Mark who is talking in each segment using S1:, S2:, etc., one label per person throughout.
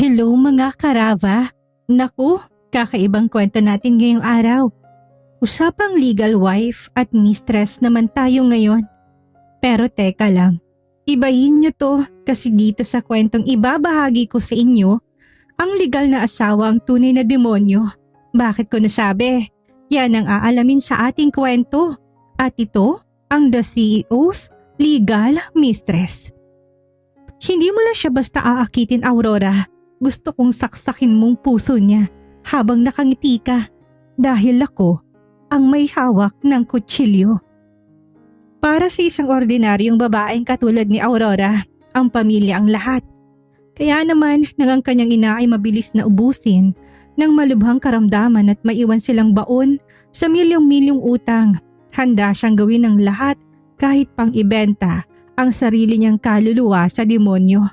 S1: Hello mga karava! Naku, kakaibang kwento natin ngayong araw. Usapang legal wife at mistress naman tayo ngayon. Pero teka lang, ibahin niyo to kasi dito sa kwentong ibabahagi ko sa inyo, ang legal na asawa ang tunay na demonyo. Bakit ko nasabi? Yan ang aalamin sa ating kwento. At ito ang The CEO's Legal Mistress. Hindi mo lang siya basta aakitin, Aurora. Gusto kong saksakin mong puso niya habang nakangiti ka dahil ako ang may hawak ng kutsilyo. Para sa isang ordinaryong babaeng katulad ni Aurora, ang pamilya ang lahat. Kaya naman nang ang kanyang ina ay mabilis na ubusin ng malubhang karamdaman at maiwan silang baon sa milyong-milyong utang, handa siyang gawin ng lahat kahit pang ibenta ang sarili niyang kaluluwa sa demonyo.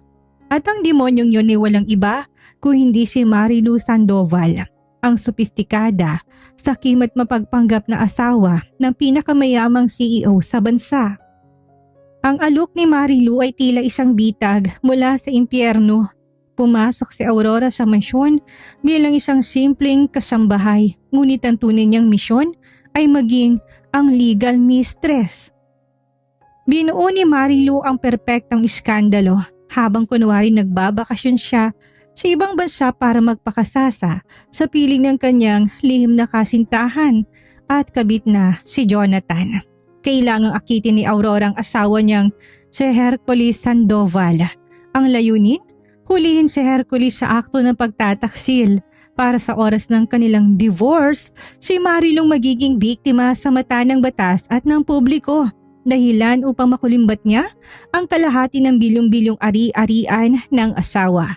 S1: At ang demonyong yun ay walang iba kung hindi si Marilu Sandoval, ang sopistikada, sakim at mapagpanggap na asawa ng pinakamayamang CEO sa bansa. Ang alok ni Marilu ay tila isang bitag mula sa impyerno. Pumasok si Aurora sa mansyon bilang isang simpleng kasambahay, ngunit ang tunay niyang misyon ay maging ang legal mistress. Binuo ni Marilu ang perpektong iskandalo habang kunwari nagbabakasyon siya sa ibang bansa para magpakasasa sa piling ng kanyang lihim na kasintahan at kabit na si Jonathan. Kailangang akitin ni Aurora ang asawa niyang si Hercules Sandoval. Ang layunin? Hulihin si Hercules sa akto ng pagtataksil. Para sa oras ng kanilang divorce, si Marilong magiging biktima sa mata ng batas at ng publiko. Dahilan upang makulimbat niya ang kalahati ng bilyong-bilyong ari-arian ng asawa.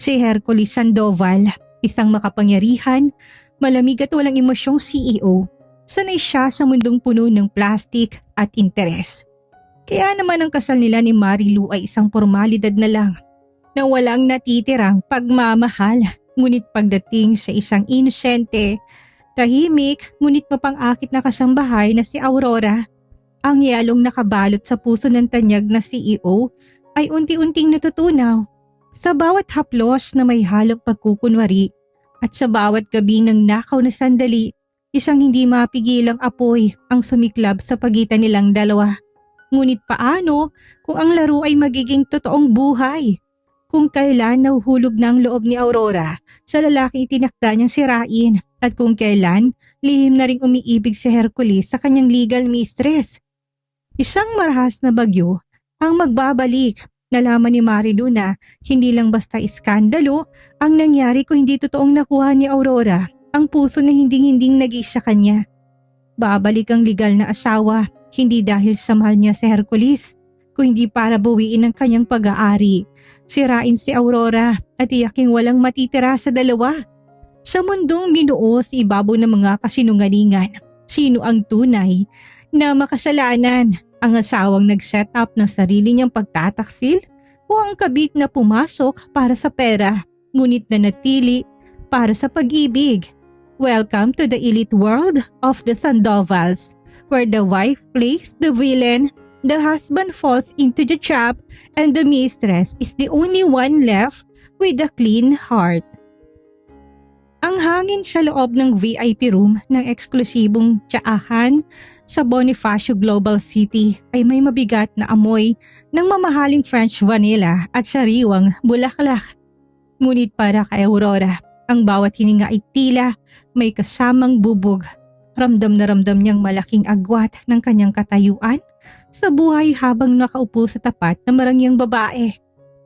S1: Si Hercules Sandoval, isang makapangyarihan, malamig at walang emosyong CEO, sanay siya sa mundong puno ng plastic at interes. Kaya naman ang kasal nila ni Marilu ay isang formalidad na lang, na walang natitirang pagmamahal. Ngunit pagdating sa isang inosente, tahimik ngunit mapang-akit na kasambahay na si Aurora, ang yalong nakabalot sa puso ng tanyag na CEO ay unti-unting natutunaw. Sa bawat haplos na may halong pagkukunwari at sa bawat gabi ng nakaw na sandali, isang hindi mapigilang apoy ang sumiklab sa pagitan nilang dalawa. Ngunit paano kung ang laro ay magiging totoong buhay? Kung kailan nahuhulog na ang loob ni Aurora sa lalaking itinakda niyang sirain at kung kailan lihim na ring umiibig si Hercules sa kanyang legal mistress. Isang marahas na bagyo ang magbabalik. Nalaman ni Marilu na hindi lang basta iskandalo ang nangyari kung hindi totoong nakuha ni Aurora ang puso na hinding-hinding nag-iisa kanya. Babalik ang legal na asawa hindi dahil sa mahal niya si Hercules, kung hindi para bawiin ang kanyang pag-aari. Sirain si Aurora at iyaking walang matitira sa dalawa. Sa mundong binuo sa ibabaw ng mga kasinungalingan, sino ang tunay na makasalanan? Ang asawang nag-set up ng sarili niyang pagtataksil o ang kabit na pumasok para sa pera, ngunit nanatili para sa pag-ibig? Welcome to the elite world of the Sandovals, where the wife plays the villain, the husband falls into the trap, and the mistress is the only one left with a clean heart. Ang hangin sa loob ng VIP room ng eksklusibong tiyaahan sa Bonifacio Global City ay may mabigat na amoy ng mamahaling French vanilla at sariwang bulaklak. Ngunit para kay Aurora, ang bawat hininga ay tila may kasamang bubog. Ramdam na ramdam niyang malaking agwat ng kanyang katayuan sa buhay habang nakaupo sa tapat na marangyang babae.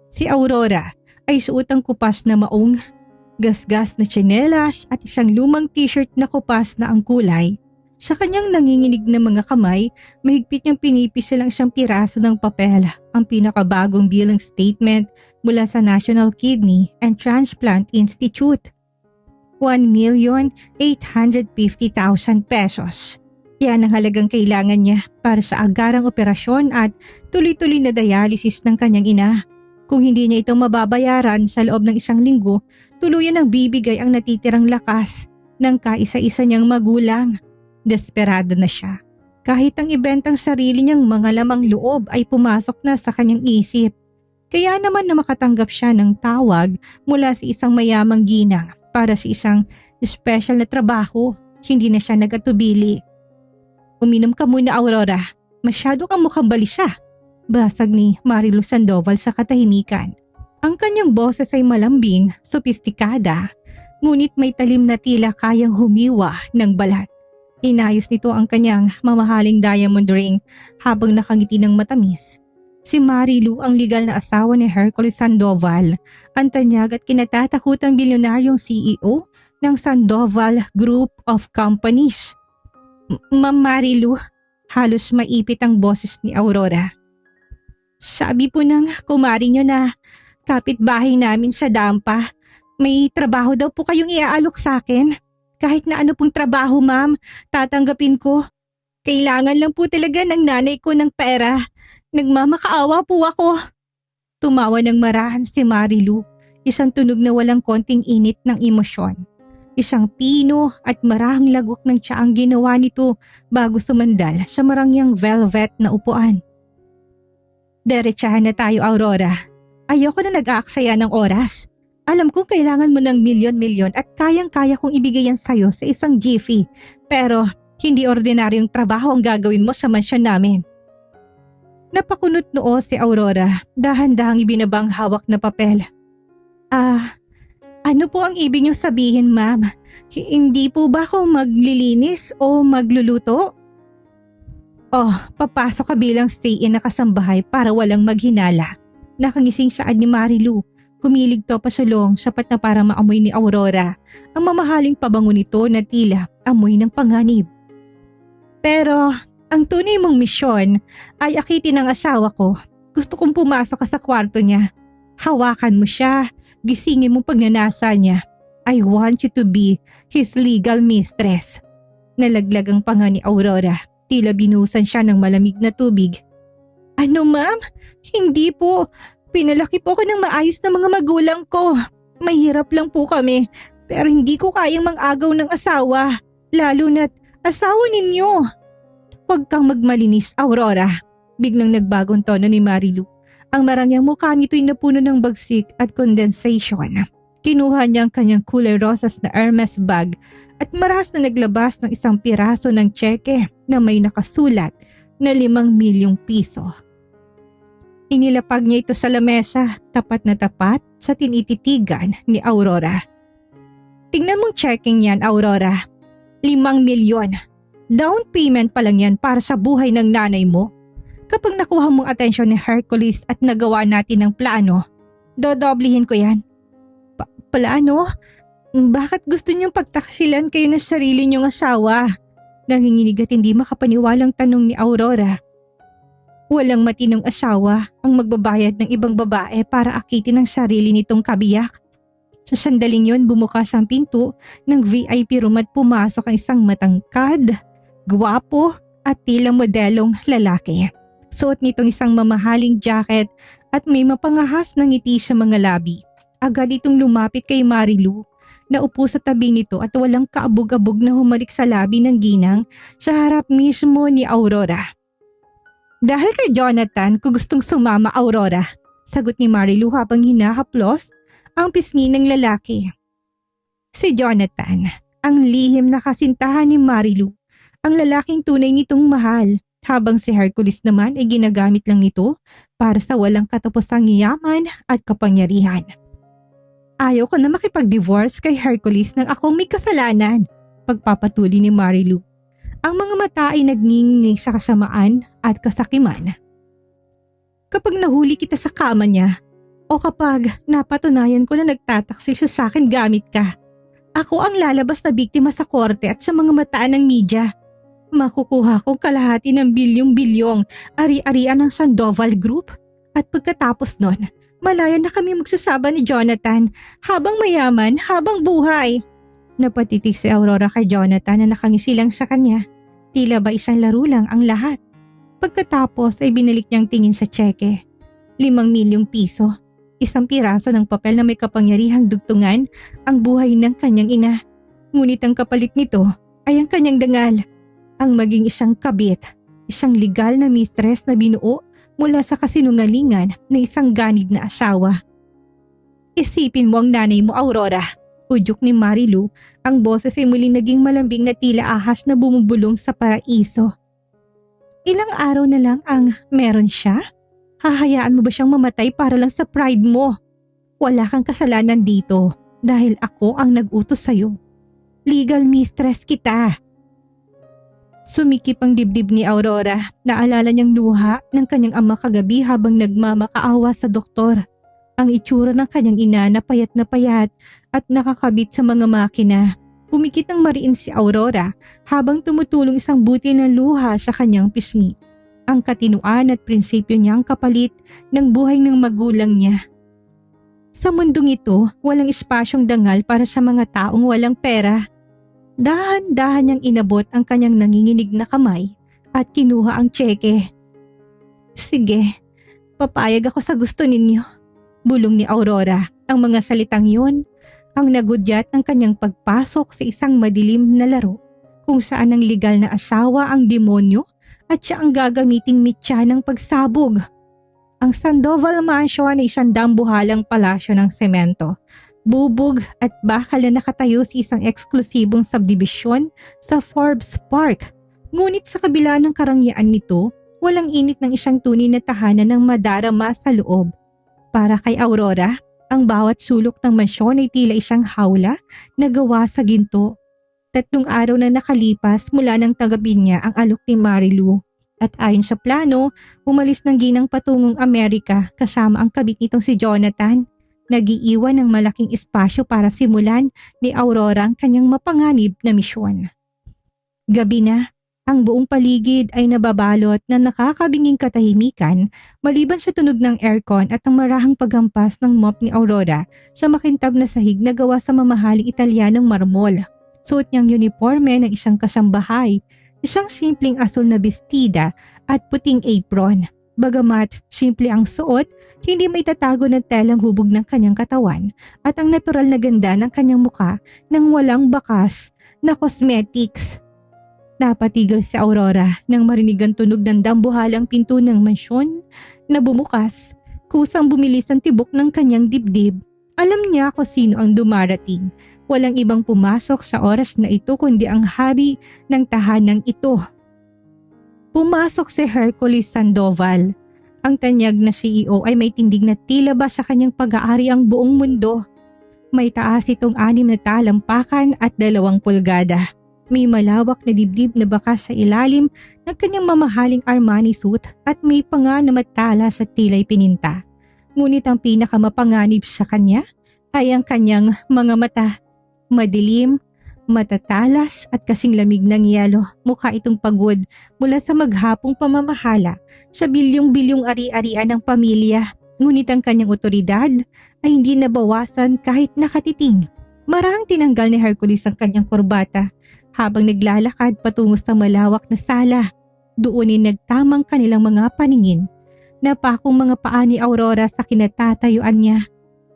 S1: Si Aurora ay suot ang kupas na maong, gasgas na tsinelas at isang lumang t-shirt na kupas na ang kulay. Sa kanyang nanginginig na mga kamay, mahigpit niyang pinipis lang isang piraso ng papel, ang pinakabagong bilang statement mula sa National Kidney and Transplant Institute. 1,850,000 pesos. Yan ang halagang kailangan niya para sa agarang operasyon at tuloy-tuloy na dialysis ng kanyang ina. Kung hindi niya ito mababayaran sa loob ng isang linggo, tuluyan ang bibigay ang natitirang lakas ng kaisa-isa niyang magulang. Desperado na siya. Kahit ang ibentang sarili niyang mga lamang loob ay pumasok na sa kanyang isip. Kaya naman na makatanggap siya ng tawag mula sa isang mayamang ginang para sa isang special na trabaho, hindi na siya nagatubili. Uminom ka muna, Aurora. Masyado kang mukhang balisa. Basag ni Marilu Sandoval sa katahimikan. Ang kanyang boses ay malambing, sopistikada, ngunit may talim na tila kayang humiwa ng balat. Inayos nito ang kanyang mamahaling diamond ring habang nakangiti ng matamis. Si Marilu ang legal na asawa ni Hercules Sandoval, ang tanyag at kinatatakutang bilyonaryong CEO ng Sandoval Group of Companies. Ma'am Marilu, halos maipit ang boses ni Aurora. Sabi po ng kumari nyo na kapitbahay namin sa Dampa, may trabaho daw po kayong iaalok sa akin. Kahit na ano pong trabaho, ma'am, tatanggapin ko. Kailangan lang po talaga ng nanay ko ng pera. Nagmamakaawa po ako. Tumawa ng marahan si Marilu, isang tunog na walang konting init ng emosyon. Isang pino at marahang lagok ng tiyaang ginawa nito bago sumandal sa marangyang velvet na upuan. Diretsahan na tayo, Aurora. Ayoko na nag-aaksaya ng oras. Alam ko kailangan mo ng milyon-milyon at kayang-kaya kong ibigay yan sa'yo sa isang jiffy. Pero hindi ordinaryong trabaho ang gagawin mo sa mansyon namin. Napakunot noo si Aurora, dahan-dahang ibinabang hawak na papel. Ano po ang ibig niyong sabihin, ma'am? Hindi po ba ako maglilinis o magluluto? Oh, papasok ka bilang stay-in na kasambahay para walang maghinala. Nakangising saad ni Marilu. Humilig to pasulong sapat na para maamoy ni Aurora ang mamahaling pabango nito na tila amoy ng panganib. Pero ang tunay mong misyon ay akitin ng asawa ko. Gusto kong pumasok ka sa kwarto niya. Hawakan mo siya, gisingin mo pagnanasa niya. I want you to be his legal mistress. Nalaglag ang panga ni Aurora. Tila binusan siya ng malamig na tubig. Ano, ma'am? Hindi po. Pinalaki po ako ng maayos na mga magulang ko. Mahirap lang po kami. Pero hindi ko kayang mang-agaw ng asawa. Lalo na't asawa ninyo. Huwag kang magmalinis, Aurora. Biglang nagbagong tono ni Marilu. Ang marangyang mukha nito'y napuno ng bagsik at condensation. Kinuha niya ang kanyang kulay rosas na Hermes bag at marahas na naglabas ng isang piraso ng tseke na may nakasulat na 5 milyong piso. Inilapag niya ito sa lamesa, tapat na tapat sa tinititigan ni Aurora. Tingnan mong checking yan, Aurora. 5 milyon. Down payment pa lang yan para sa buhay ng nanay mo. Kapag nakuha mong atensyon ni Hercules at nagawa natin ng plano, dodoblihin ko yan. Plano? Bakit gusto niyong pagtaksilan kayo ng sarili niyong asawa? Nanginginig at hindi makapaniwalang tanong ni Aurora. Walang matinong asawa ang magbabayad ng ibang babae para akitin ang sarili nitong kabiyak. Sa sandaling yon bumukas ang pinto ng VIP room at pumasok ang isang matangkad, gwapo at tila modelong lalaki. Suot nitong isang mamahaling jacket at may mapangahas na ngiti sa mga labi. Agad itong lumapit kay Marilu. Naupo sa tabi nito at walang kaabog-abog na humalik sa labi ng ginang sa harap mismo ni Aurora. Dahil kay Jonathan ko gustong sumama, Aurora, sagot ni Marilu habang hinahaplos ang pisngi ng lalaki. Si Jonathan, ang lihim na kasintahan ni Marilu, ang lalaking tunay nitong mahal, habang si Hercules naman ay ginagamit lang nito para sa walang katapusang yaman at kapangyarihan. Ayaw ko na makipag-divorce kay Hercules nang akong may kasalanan, pagpapatuli ni Marilu. Ang mga mata ay nagninginig sa kasamaan at kasakiman. Kapag nahuli kita sa kama niya, o kapag napatunayan ko na nagtataksi siya sa akin gamit ka, ako ang lalabas na biktima sa korte at sa mga mataan ng media. Makukuha kong kalahati ng bilyong-bilyong ari-arian ng Sandoval Group at pagkatapos nun, malaya na kami magsasaba ni Jonathan habang mayaman, habang buhay. Napatitig si Aurora kay Jonathan na nakangisi lang sa kanya. Tila ba isang laro lang ang lahat. Pagkatapos ay binalik niyang tingin sa tseke. 5 milyong piso. Isang piraso ng papel na may kapangyarihang dugtungan ang buhay ng kanyang ina. Ngunit ang kapalit nito ay ang kanyang dangal. Ang maging isang kabit, isang legal na mistress na binuo mula sa kasinungalingan ng isang ganid na asawa. Isipin mo ang nanay mo, Aurora. Udyok ni Marilu, ang boses ay muling naging malambing na tila ahas na bumubulong sa paraiso. Ilang araw na lang ang meron siya? Hahayaan mo ba siyang mamatay para lang sa pride mo? Wala kang kasalanan dito dahil ako ang nag-utos sa'yo. Legal mistress kita. Sumikip ang dibdib ni Aurora. Naalala niyang luha ng kanyang ama kagabi habang nagmamakaawa sa doktor. Ang itsura ng kanyang ina na payat at nakakabit sa mga makina. Pumikit ng mariin si Aurora habang tumutulong isang buti na luha sa kanyang pisngi. Ang katinuan at prinsipyo niyang kapalit ng buhay ng magulang niya. Sa mundong ito, walang espasyong dangal para sa mga taong walang pera. Dahan-dahan niyang inabot ang kanyang nanginginig na kamay at kinuha ang tseke. Sige, papayag ako sa gusto ninyo. Bulong ni Aurora. Ang mga salitang yun ang nagudyat ng kanyang pagpasok sa isang madilim na laro kung saan ang legal na asawa ang demonyo at siya ang gagamiting mitya ng pagsabog. Ang Sandoval Mansion ay isang dambuhalang palasyo ng semento, bubog at bakal na nakatayo sa isang eksklusibong subdivision sa Forbes Park. Ngunit sa kabila ng karangyaan nito, walang init ng isang tunay na tahanan ng madarama sa loob. Para kay Aurora, ang bawat sulok ng mansyon ay tila isang hawla na gawa sa ginto. 3 araw na nakalipas mula nang tanggapin niya ang alok ni Marilu. At ayon sa plano, umalis ng ginang patungong Amerika kasama ang kabit nitong si Jonathan. Nag-iiwan ng malaking espasyo para simulan ni Aurora ang kanyang mapanganib na misyon. Gabi na, ang buong paligid ay nababalot na nakakabinging katahimikan maliban sa tunog ng aircon at ang marahang paghampas ng mop ni Aurora sa makintab na sahig na gawa sa mamahaling Italianong marmol. Suot niyang uniforme ng isang kasambahay, isang simpleng asul na bestida at puting apron. Bagamat simple ang suot, hindi may tatago ng telang hubog ng kanyang katawan at ang natural na ganda ng kanyang muka nang walang bakas na cosmetics. Napatigil si Aurora nang marinig ang tunog ng dambuhalang pinto ng mansyon na bumukas. Kusang bumilis ang tibok ng kanyang dibdib. Alam niya kung sino ang dumarating. Walang ibang pumasok sa oras na ito kundi ang hari ng tahanang ito. Pumasok si Hercules Sandoval. Ang tanyag na CEO ay may tindig na tila ba sa kanyang pag-aari ang buong mundo. May taas itong 6 na talampakan at 2 pulgada. May malawak na dibdib na bakas sa ilalim ng kanyang mamahaling Armani suit at may panga na matalas at tila'y pininta. Ngunit ang pinakamapanganib sa kanya ay ang kanyang mga mata. Madilim, matatalas at kasing lamig ng yelo. Mukha itong pagod mula sa maghapong pamamahala sa bilyong-bilyong ari-arian ng pamilya. Ngunit ang kanyang otoridad ay hindi nabawasan kahit nakatiting. Marahang tinanggal ni Hercules ang kanyang korbata habang naglalakad patungo sa malawak na sala. Doon ay nagtamang kanilang mga paningin. Napakong mga paa ni Aurora sa kinatatayuan niya.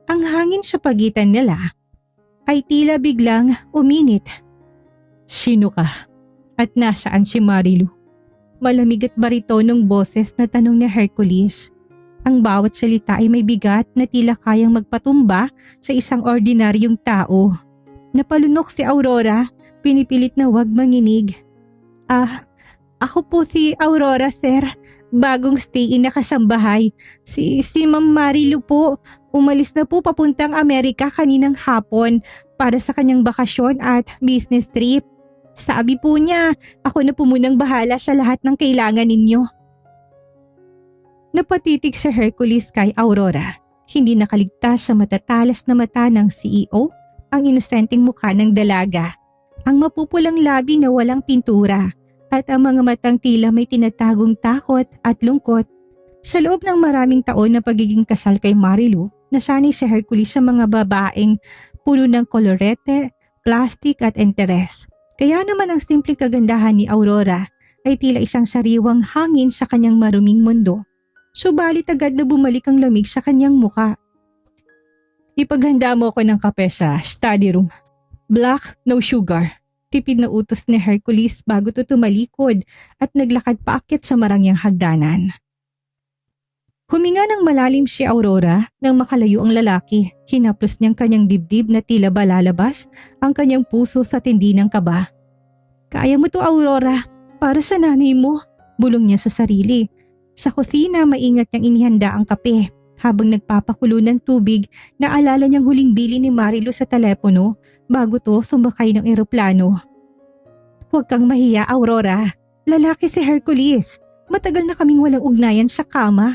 S1: Ang hangin sa pagitan nila ay tila biglang uminit. Sino ka? At nasaan si Marilu? Malamig at baritonong boses na tanong ni Hercules. Ang bawat salita ay may bigat na tila kayang magpatumba sa isang ordinaryong tao. Napalunok si Aurora, pinipilit na huwag manginig. Ako po si Aurora, sir. Bagong stay-in na kasambahay. Si Ma'am Marilu po. Umalis na po papuntang Amerika kaninang hapon para sa kanyang bakasyon at business trip. Sabi po niya, ako na po munang bahala sa lahat ng kailangan ninyo. Napatitig si Hercules kay Aurora. Hindi nakaligtas sa matatalas na mata ng CEO ang inosenteng mukha ng dalaga. Ang mapupulang labi na walang pintura at ang mga matang tila may tinatagong takot at lungkot. Sa loob ng maraming taon na pagiging kasal kay Marilu, nasanay si Hercules sa mga babaeng puno ng kolorete, plastik at interes. Kaya naman ang simpleng kagandahan ni Aurora ay tila isang sariwang hangin sa kanyang maruming mundo. Subalit agad na bumalik ang lamig sa kanyang muka. Ipaghanda mo ako ng kape sa study room. Black, no sugar. Tipid na utos ni Hercules bago to tumalikod at naglakad paakyat sa marangyang hagdanan. Huminga ng malalim si Aurora nang makalayo ang lalaki. Hinaplos niyang kanyang dibdib na tila ba lalabas ang kanyang puso sa tindi ng kaba. Kaya mo to, Aurora, para sa nanay mo, bulong niya sa sarili. Sa kusina, maingat niyang inihanda ang kape. Habang nagpapakulo ng tubig, naalala niyang huling bili ni Marilu sa telepono bago to sumakay ng eroplano. Huwag kang mahiya, Aurora. Lalaki si Hercules. Matagal na kaming walang ugnayan sa kama.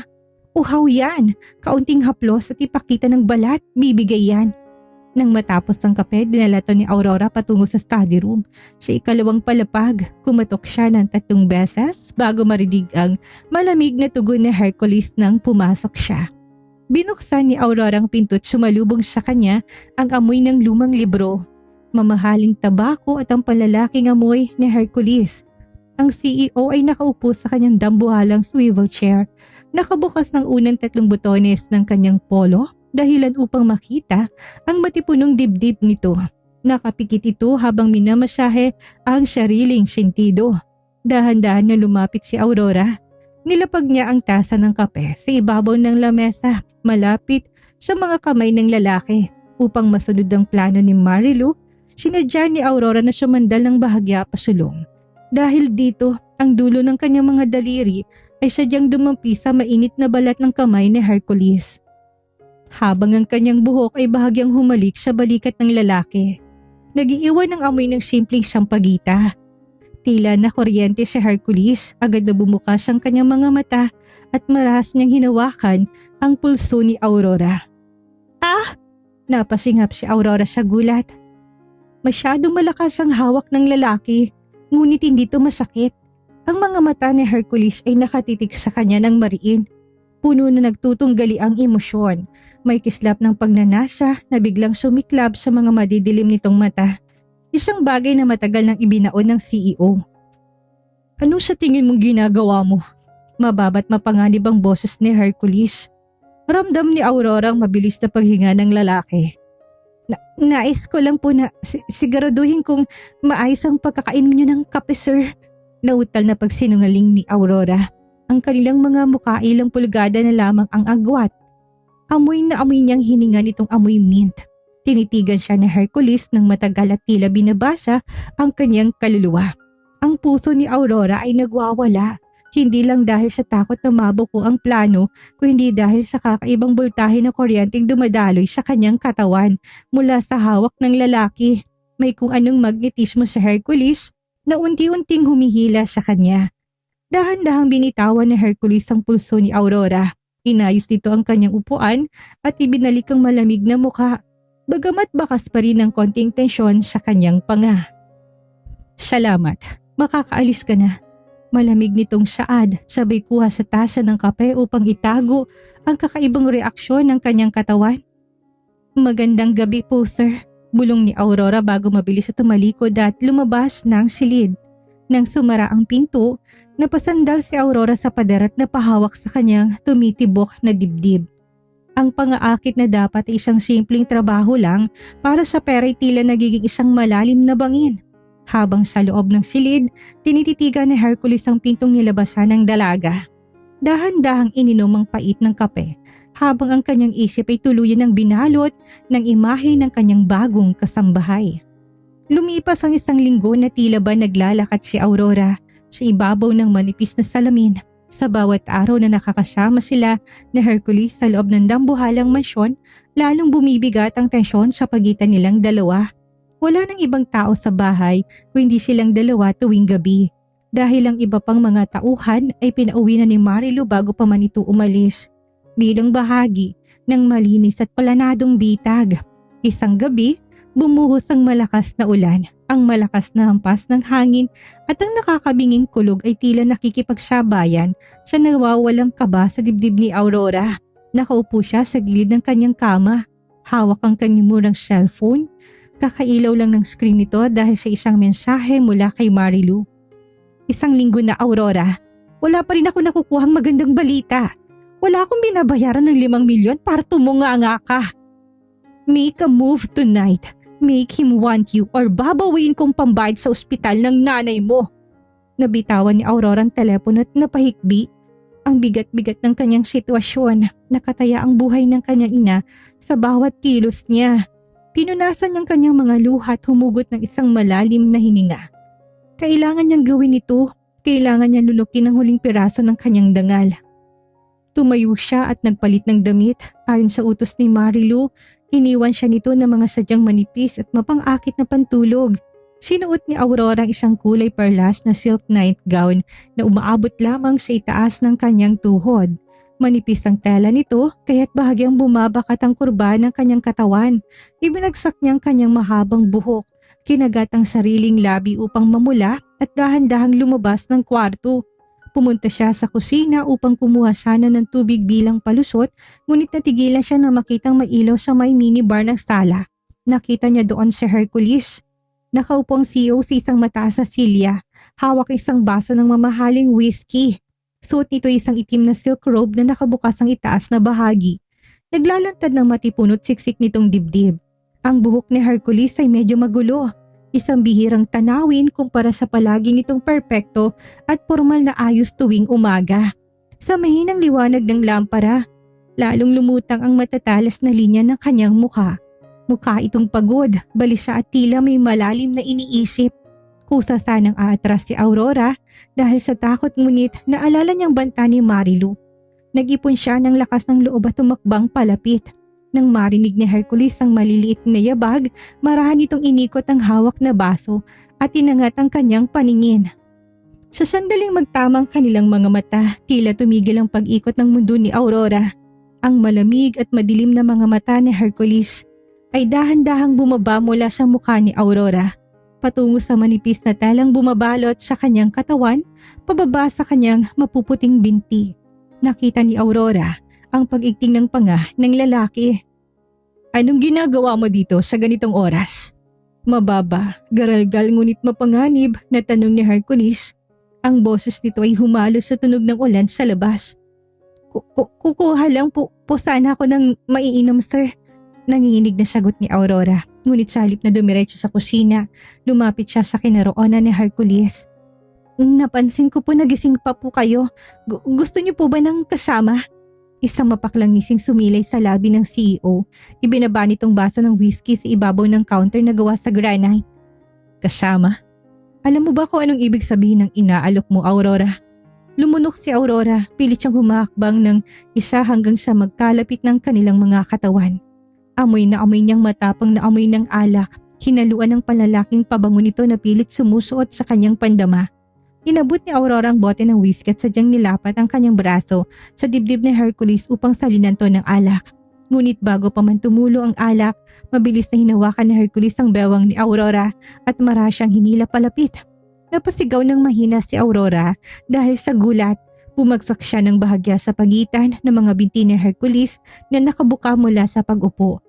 S1: Uhaw yan. Kaunting haplos at ipakita ng balat, bibigay yan. Nang matapos ang kape, dinala to ni Aurora patungo sa study room. Sa ikalawang palapag, kumatok siya ng 3 beses bago marinig ang malamig na tugon ni Hercules nang pumasok siya. Binuksan ni Aurora ang pinto at sumalubong sa kanya ang amoy ng lumang libro, mamahaling tabako at ang palalaking amoy ni Hercules. Ang CEO ay nakaupo sa kanyang dambuhalang swivel chair. Nakabukas ng unang 3 butones ng kanyang polo dahilan upang makita ang matipunong dibdib nito. Nakapikit ito habang minamasahe ang sariling sentido. Dahan-dahan na lumapit si Aurora. Nilapag niya ang tasa ng kape sa ibabaw ng lamesa malapit sa mga kamay ng lalaki. Upang masunod ang plano ni Marilu, sinadya ni Aurora na sumandal ng bahagya pasulong. Dahil dito, ang dulo ng kanyang mga daliri ay sadyang dumampi sa mainit na balat ng kamay ni Hercules. Habang ang kanyang buhok ay bahagyang humalik sa balikat ng lalaki, nagiiwan ng amoy ng simpleng sampagita. Tila na kuryente si Hercules, agad na bumukas ang kanyang mga mata at marahas niyang hinawakan ang pulso ni Aurora. Ah! Napasingap si Aurora sa gulat. Masyadong malakas ang hawak ng lalaki, ngunit hindi ito masakit. Ang mga mata ni Hercules ay nakatitig sa kanya ng mariin. Puno na nagtutunggali ang emosyon. May kislap ng pagnanasa na biglang sumiklab sa mga madidilim nitong mata. Isang bagay na matagal nang ibinaon ng CEO. Anong sa tingin mong ginagawa mo? Mababa't mapanganib ang boses ni Hercules. Ramdam ni Aurora ang mabilis na paghinga ng lalaki. Nais ko lang po na siguraduhin kung maayos ang pagkakain niyo ng kape, sir. Nautal na pagsinungaling ni Aurora. Ang kanilang mga mukha ilang pulgada na lamang ang agwat. Amoy na amoy niyang hininga nitong amoy mint. Tinitigan siya ni Hercules ng matagal at tila binabasa ang kanyang kaluluwa. Ang puso ni Aurora ay nagwawala. Hindi lang dahil sa takot na mabuko ang plano, kundi dahil sa kakaibang boltahe na kuryenteng dumadaloy sa kanyang katawan mula sa hawak ng lalaki. May kung anong magnetismo sa Hercules na unti-unting humihila sa kanya. Dahan-dahang binitawan ni Hercules ang pulso ni Aurora. Inayos nito ang kanyang upuan at ibinalik ang malamig na mukha, bagamat bakas pa rin ang konting tensyon sa kanyang panga. Salamat, makakaalis ka na. Malamig nitong saad, sabay kuha sa tasa ng kape upang itago ang kakaibang reaksyon ng kanyang katawan. Magandang gabi po, sir. Bulong ni Aurora bago mabilis at tumalikod at lumabas ng silid. Nang sumara ang pinto, napasandal si Aurora sa pader at napahawak sa kanyang tumitibok na dibdib. Ang pangaakit na dapat ay isang simpleng trabaho lang para sa pera ay tila nagiging isang malalim na bangin. Habang sa loob ng silid, tinititigan ni Hercules ang pintong nilabasan ng dalaga. Dahan-dahang ininom ang pait ng kape habang ang kanyang isip ay tuluyan ng binalot ng imahe ng kanyang bagong kasambahay. Lumipas ang 1 linggo na tila ba naglalakad si Aurora sa ibabaw ng manipis na salamin. Sa bawat araw na nakakasama sila ni Hercules sa loob ng dambuhalang mansyon, lalong bumibigat ang tensyon sa pagitan nilang dalawa. Wala nang ibang tao sa bahay kundi silang dalawa tuwing gabi. Dahil ang iba pang mga tauhan ay pinauwi na ni Marilu bago pa man ito umalis. Bilang bahagi ng malinis at palanadong bitag. Isang gabi, bumuhos ang malakas na ulan. Ang malakas na hampas ng hangin at ang nakakabinging kulog ay tila nakikipagsabayan sa nawawalang kaba sa dibdib ni Aurora. Nakaupo siya sa gilid ng kanyang kama. Hawak ang kanyang murang cellphone. Kakailaw lang ng screen nito dahil sa isang mensahe mula kay Marilu. 1 linggo na, Aurora. Wala pa rin ako nakukuhang magandang balita. Wala akong binabayaran ng 5 milyon para tumunganga ka. Make a move tonight. Make him want you or babawiin kong pambayad sa ospital ng nanay mo. Nabitawan ni Aurora ang telepono at napahikbi. Ang bigat-bigat ng kanyang sitwasyon, nakataya ang buhay ng kanyang ina sa bawat kilos niya. Pinunasan niyang kanyang mga luha at humugot ng isang malalim na hininga. Kailangan niyang gawin ito, kailangan niyang lulukin ang huling piraso ng kanyang dangal. Tumayo siya at nagpalit ng damit. Ayon sa utos ni Marilu, iniwan siya nito ng mga sadyang manipis at mapang-akit na pantulog. Sinuot ni Aurora ang isang kulay perlas na silk nightgown na umaabot lamang sa itaas ng kanyang tuhod. Manipis ang tela nito kaya't bahagyang bumabakat ang kurba ng kanyang katawan. Ibinagsak niya ang kanyang mahabang buhok. Kinagat ang sariling labi upang mamula at dahan-dahang lumabas ng kwarto. Pumunta siya sa kusina upang kumuha sana ng tubig bilang palusot, ngunit natigilan siya na makitang mailaw sa may minibar ng sala. Nakita niya doon si Hercules. Nakaupo ang CEO sa isang mataas na silya, hawak isang baso ng mamahaling whiskey. Suot nito isang itim na silk robe na nakabukas ang itaas na bahagi. Naglalantad ng matipunot siksik nitong dibdib. Ang buhok ni Hercules ay medyo magulo. Isang bihirang tanawin kumpara sa palagi nitong perpekto at formal na ayos tuwing umaga. Sa mahinang liwanag ng lampara, lalong lumutang ang matatalas na linya ng kanyang mukha. Mukha itong pagod, balisa at tila may malalim na iniisip. Kusa sanang aatras si Aurora dahil sa takot, ngunit naalala niyang banta ni Marilu. Nag-ipon siya ng lakas ng loob at tumakbang palapit. Nang marinig ni Hercules ang maliliit na yabag, marahan itong inikot ang hawak na baso at inangat ang kanyang paningin. Sa sandaling magtamang kanilang mga mata, tila tumigil ang pag-ikot ng mundo ni Aurora. Ang malamig at madilim na mga mata ni Hercules ay dahan-dahang bumaba mula sa mukha ni Aurora, patungo sa manipis na talang bumabalot sa kanyang katawan, pababa sa kanyang mapuputing binti. Nakita ni Aurora ang pag-ikting ng panga ng lalaki. "Anong ginagawa mo dito sa ganitong oras?" Mababa, garalgal ngunit mapanganib na tanong ni Hercules. Ang boses nito ay humalo sa tunog ng ulan sa labas. Kukuha lang po sana ako ng maiinom, sir." Nanginginig na sagot ni Aurora, ngunit sa halip na dumiretso sa kusina, lumapit siya sa kinaroonan ni Hercules. "Napansin ko po nagising pa po kayo. Gusto niyo po ba ng kasama?" Isang mapaklang ngising sumilay sa labi ng CEO. Ibinaba nitong baso ng whiskey sa ibabaw ng counter na gawa sa granite. "Kasama? Alam mo ba kung anong ibig sabihin ng inaalok mo, Aurora?" Lumunok si Aurora, pilit siyang humakbang ng isa hanggang sa magkalapit ng kanilang mga katawan. Amoy na amoy niyang matapang na amoy ng alak, hinaluan ng palalaking pabango nito na pilit sumusuot sa kanyang pandama. Inabot ni Aurora ang bote ng whiskey at sadyang nilapat ang kanyang braso sa dibdib ni Hercules upang salinan to ng alak. Ngunit bago pa man tumulo ang alak, mabilis na hinawakan ni Hercules ang bewang ni Aurora at mara siyang hinila palapit. Napasigaw ng mahina si Aurora dahil sa gulat. Bumagsak siya ng bahagya sa pagitan ng mga binti ni Hercules na nakabuka mula sa pag-upo.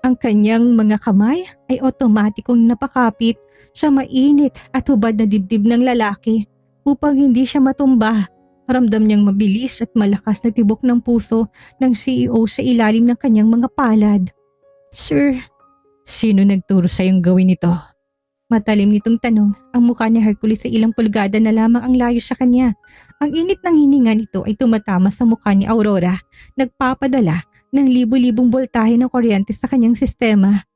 S1: Ang kanyang mga kamay ay otomatikong napakapit sa mainit at hubad na dibdib ng lalaki upang hindi siya matumba. Ramdam niyang mabilis at malakas na tibok ng puso ng CEO sa ilalim ng kanyang mga palad. "Sir, sino nagturo sa iyong gawin ito?" Matalim nitong tanong. Ang mukha ni Hercules ay ilang pulgada na lamang ang layo sa kanya. Ang init ng hininga nito ay tumatama sa mukha ni Aurora, nagpapadala ng libu-libong boltahe ng kuryente sa kanyang sistema.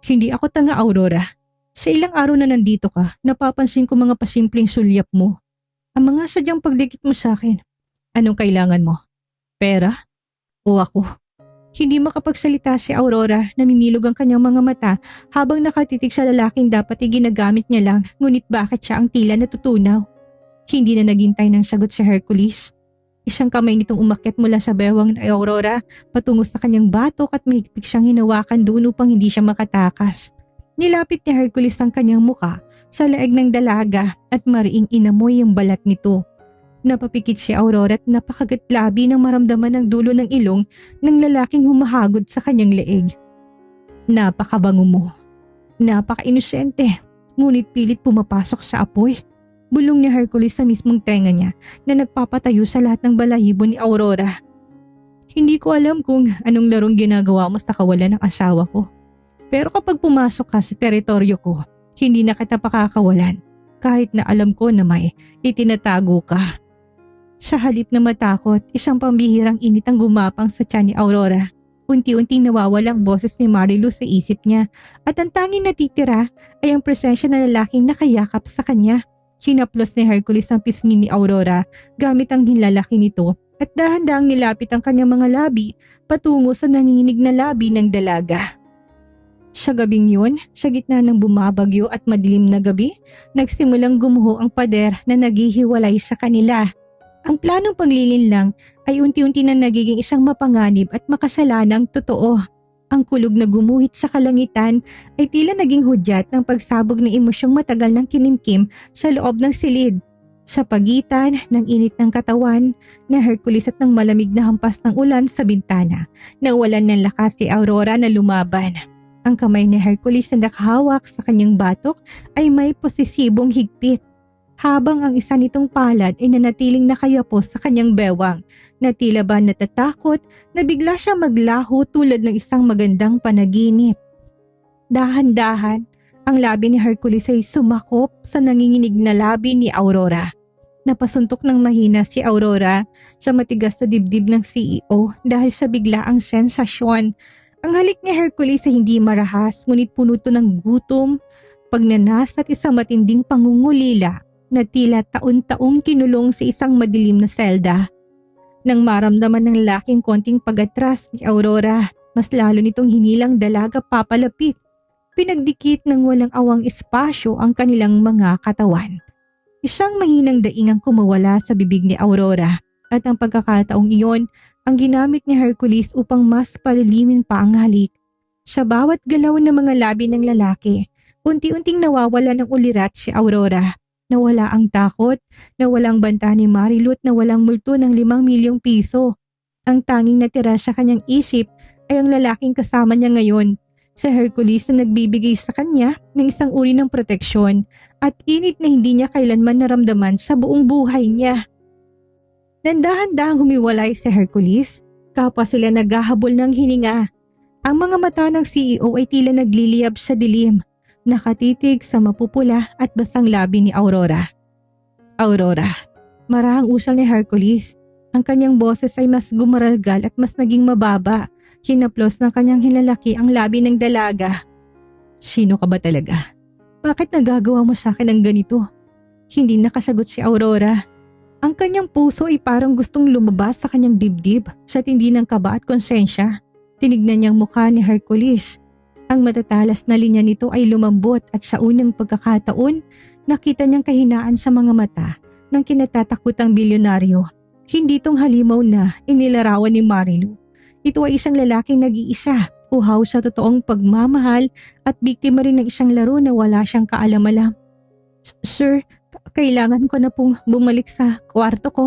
S1: "Hindi ako tanga, Aurora. Sa ilang araw na nandito ka, napapansin ko mga pasimpleng sulyap mo. Ang mga sadyang pagdikit mo sa akin. Anong kailangan mo? Pera? O ako?" Hindi makapagsalita si Aurora, namimilog ang kanyang mga mata habang nakatitig sa lalaking dapat ginagamit niya lang, ngunit bakit siya ang tila natutunaw? Hindi na naghintay ng sagot si Hercules. Isang kamay nitong umakyat mula sa bewang ni Aurora patungo sa kanyang batok at mahigpit siyang hinawakan doon upang hindi siya makatakas. Nilapit ni Hercules ang kanyang muka sa leeg ng dalaga at mariing inamoy ang balat nito. Napapikit si Aurora at napakagatlabi nang maramdaman ng dulo ng ilong ng lalaking humahagod sa kanyang leeg. "Napakabango mo. Napaka-inosente, ngunit pilit pumapasok sa apoy." Bulong ni Hercules sa mismong tenga niya na nagpapatayo sa lahat ng balahibo ni Aurora. "Hindi ko alam kung anong larong ginagawa mo sa kawalan ng asawa ko. Pero kapag pumasok ka sa teritoryo ko, hindi na kita pakakawalan kahit na alam ko na may itinatago ka." Sa halip na matakot, isang pambihirang init ang gumapang sa tiyan ni Aurora. Unti-unting nawawalang boses ni Marilu sa isip niya at ang tanging natitira ay ang presensya ng lalaking nakayakap sa kanya. Hinaplos ni Hercules ang pisngi ni Aurora gamit ang hinlalaki nito at dahan-dahang nilapit ang kanyang mga labi patungo sa nanginginig na labi ng dalaga. Sa gabing yun, sa gitna ng bumabagyo at madilim na gabi, nagsimulang gumuho ang pader na naghihiwalay sa kanila. Ang planong paglilinlang ay unti-unti na nagiging isang mapanganib at makasalanang totoo. Ang kulog na gumuhit sa kalangitan ay tila naging hudyat ng pagsabog ng emosyong matagal ng kinimkim sa loob ng silid. Sa pagitan ng init ng katawan na Hercules at ng malamig na hampas ng ulan sa bintana, nawalan ng lakas si Aurora na lumaban. Ang kamay ni Hercules na nakahawak sa kanyang batok ay may posesibong higpit. Habang ang isa nitong palad ay nanatiling nakayapos sa kanyang bewang, na tila ba natatakot na bigla siya maglaho tulad ng isang magandang panaginip. Dahan-dahan, ang labi ni Hercules ay sumakop sa nanginginig na labi ni Aurora. Napasuntok ng mahina si Aurora sa matigas na dibdib ng CEO dahil sa biglaang sensasyon. Ang halik ni Hercules ay hindi marahas ngunit puno ito ng gutom, pagnanas at isang matinding pangungulila na tila taon-taong kinulong sa isang madilim na selda. Nang maramdaman ng laking konting pag-atras ni Aurora, mas lalo nitong hinilang dalaga papalapit. Pinagdikit ng walang awang espasyo ang kanilang mga katawan. Isang mahinang daing ang kumawala sa bibig ni Aurora at ang pagkakataong iyon ang ginamit ni Hercules upang mas palilimin pa ang halik. Sa bawat galaw ng mga labi ng lalaki, unti-unting nawawala ng ulirat si Aurora. Nawala ang takot, nawala ang banta ni Marilu at nawalang multo ng 5 milyong piso. Ang tanging natira sa kanyang isip ay ang lalaking kasama niya ngayon, sa Hercules na nagbibigay sa kanya ng isang uri ng proteksyon at init na hindi niya kailanman naramdaman sa buong buhay niya. Nandahan-dahang humiwalay si Hercules, kapwa sila naghahabol ng hininga. Ang mga mata ng CEO ay tila nagliliyab sa dilim, nakatitig sa mapupula at basang labi ni Aurora. Aurora, marahang usal ni Hercules. Ang kanyang boses ay mas gumaralgal at mas naging mababa. Hinaplos ng kanyang hinlalaki ang labi ng dalaga. Sino ka ba talaga? Bakit nagagawa mo sa akin ang ganito? Hindi nakasagot si Aurora. Ang kanyang puso ay parang gustong lumabas sa kanyang dibdib sa tindi ng kaba at konsensya. Tinignan niyang mukha ni Hercules. Ang matatalas na linya nito ay lumambot at sa unang pagkakataon, nakita niyang kahinaan sa mga mata ng kinatatakutang bilyonaryo. Hindi itong halimaw na inilarawan ni Marilu. Ito ay isang lalaking nag-iisa, uhaw sa totoong pagmamahal at biktima rin ng isang laro na wala siyang kaalam-alam. Sir, kailangan ko na pong bumalik sa kwarto ko,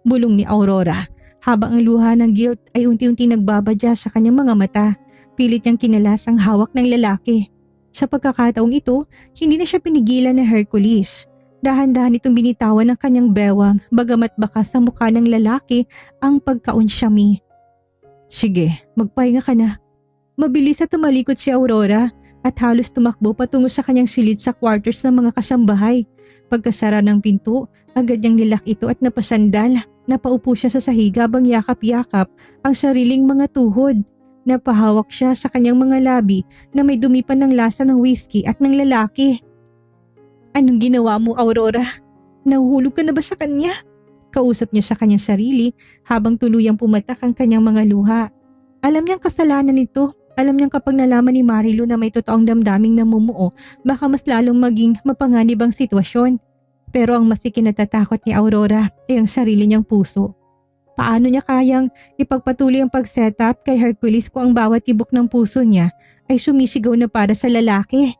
S1: bulong ni Aurora, habang ang luha ng guilt ay unti-unti nagbabadya sa kanyang mga mata. Pilit niyang kinalas ang hawak ng lalaki. Sa pagkakataong ito, hindi na siya pinigilan ng Hercules. Dahan-dahan itong binitawan ng kanyang bewang bagamat baka sa mukha ng lalaki ang pagkaunsyami. Sige, magpahinga ka na. Mabilis at tumalikod si Aurora at halos tumakbo patungo sa kanyang silid sa quarters ng mga kasambahay. Pagkasara ng pinto, agad niyang nilak ito at napasandal. Napaupo siya sa sahig habang yakap-yakap ang sariling mga tuhod. Napahawak siya sa kanyang mga labi na may dumi pa ng lasa ng whiskey at ng lalaki. Anong ginawa mo, Aurora? Nahuhulog ka na ba sa kanya? Kausap niya sa kanyang sarili habang tuluyang pumatak ang kanyang mga luha. Alam niyang kasalanan nito. Alam niyang kapag nalaman ni Marilu na may totoong damdaming namumuo, baka mas lalong maging mapanganib ang sitwasyon. Pero ang mas ikinatatakot ni Aurora ay ang sarili niyang puso. Paano niya kayang ipagpatuloy ang pag-setup kay Hercules kung ang bawat tibok ng puso niya ay sumisigaw na para sa lalaki?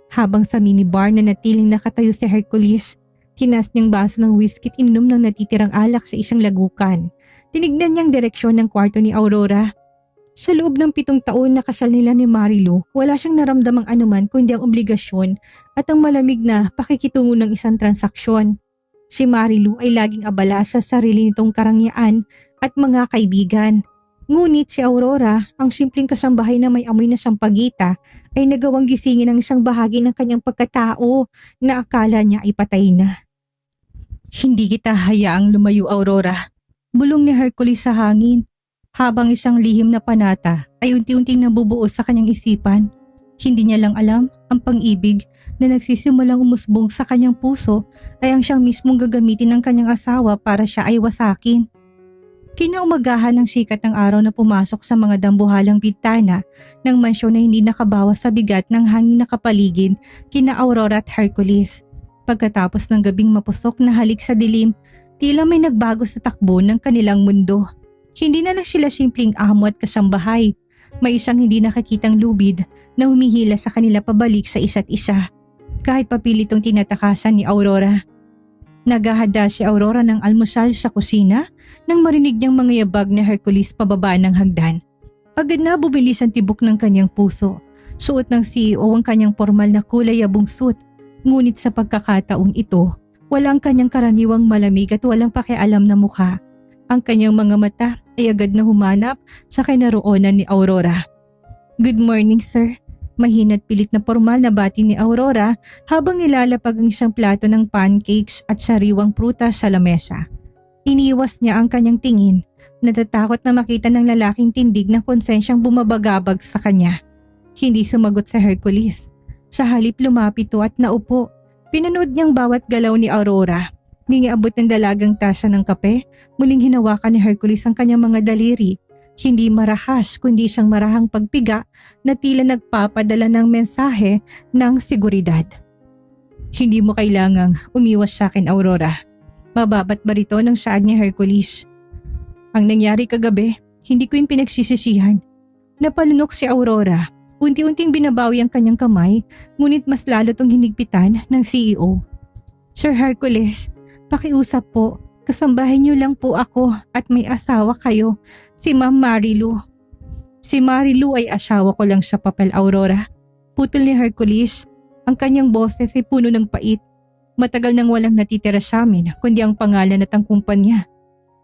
S1: Habang sa minibar na natiling nakatayo si Hercules, tinas niyang baso ng whiskey at ininom ng natitirang alak sa isang lagukan. Tinignan niyang direksyon ng kwarto ni Aurora. Sa loob ng 7 taon na kasal nila ni Marilu, wala siyang naramdamang anuman kundi ang obligasyon at ang malamig na pakikitungo ng isang transaksyon. Si Marilu ay laging abala sa sarili nitong karangyaan at mga kaibigan. Ngunit si Aurora, ang simpleng kasambahay na may amoy na sampagita, ay nagawang gisingin ang isang bahagi ng kanyang pagkatao na akala niya ay patay na. Hindi kita hayaang lumayo, Aurora. Bulong ni Hercules sa hangin, habang isang lihim na panata ay unti-unting nabubuo sa kanyang isipan. Hindi niya lang alam ang pang-ibig na nagsisimulang umusbong sa kanyang puso ay ang siyang mismong gagamitin ng kanyang asawa para siya ay wasakin. Kinaumagahan ng sikat ng araw na pumasok sa mga dambuhalang bintana ng mansyon na hindi nakabawas sa bigat ng hangin na kapaligid kina Aurora at Hercules. Pagkatapos ng gabing mapusok na halik sa dilim, tila may nagbago sa takbo ng kanilang mundo. Hindi na lang sila simpleng amo at kasambahay. May isang hindi nakakitang lubid na humihila sa kanila pabalik sa isa't isa. Kahit papilitong tinatakasan ni Aurora. Naghahanda si Aurora ng almusal sa kusina nang marinig niyang mga yabag na Hercules pababa ng hagdan. Agad na bumilis ang tibok ng kanyang puso. Suot ng CEO ang kanyang formal na kulay abong suit. Ngunit sa pagkakataong ito, walang kanyang karaniwang malamig at walang pakialam na mukha. Ang kanyang mga mata ay agad na humanap sa kinaroonan ni Aurora. "Good morning, sir." Mahina't pilit na formal na bati ni Aurora habang nilalapag ang isang plato ng pancakes at sariwang prutas sa lamesa. Iniwas niya ang kanyang tingin, natatakot na makita ng lalaking tindig na konsensyang bumabagabag sa kanya. Hindi sumagot sa Hercules. Sa halip lumapit ito at naupo. Pinanood niyang bawat galaw ni Aurora. Ningiabot ng dalagang tasa ng kape, muling hinawakan ni Hercules ang kanyang mga daliri. Hindi marahas kundi isang marahang pagpiga na tila nagpapadala ng mensahe ng seguridad. "Hindi mo kailangang umiwas sa akin, Aurora." Mababat barito ng saad ni Hercules. "Ang nangyari kagabi, hindi ko yung pinagsisisihan." Napalunok si Aurora. Unti-unting binabawi ang kanyang kamay, ngunit mas lalo tong hinigpitan ng CEO. "Sir Hercules, pakiusap po. Kasambahay niyo lang po ako at may asawa kayo, si Ma'am Marilu." "Si Marilu ay asawa ko lang sa papel, Aurora." Putol ni Hercules. Ang kanyang boses ay puno ng pait. Matagal nang walang natitira sa amin kundi ang pangalan at ang kumpanya.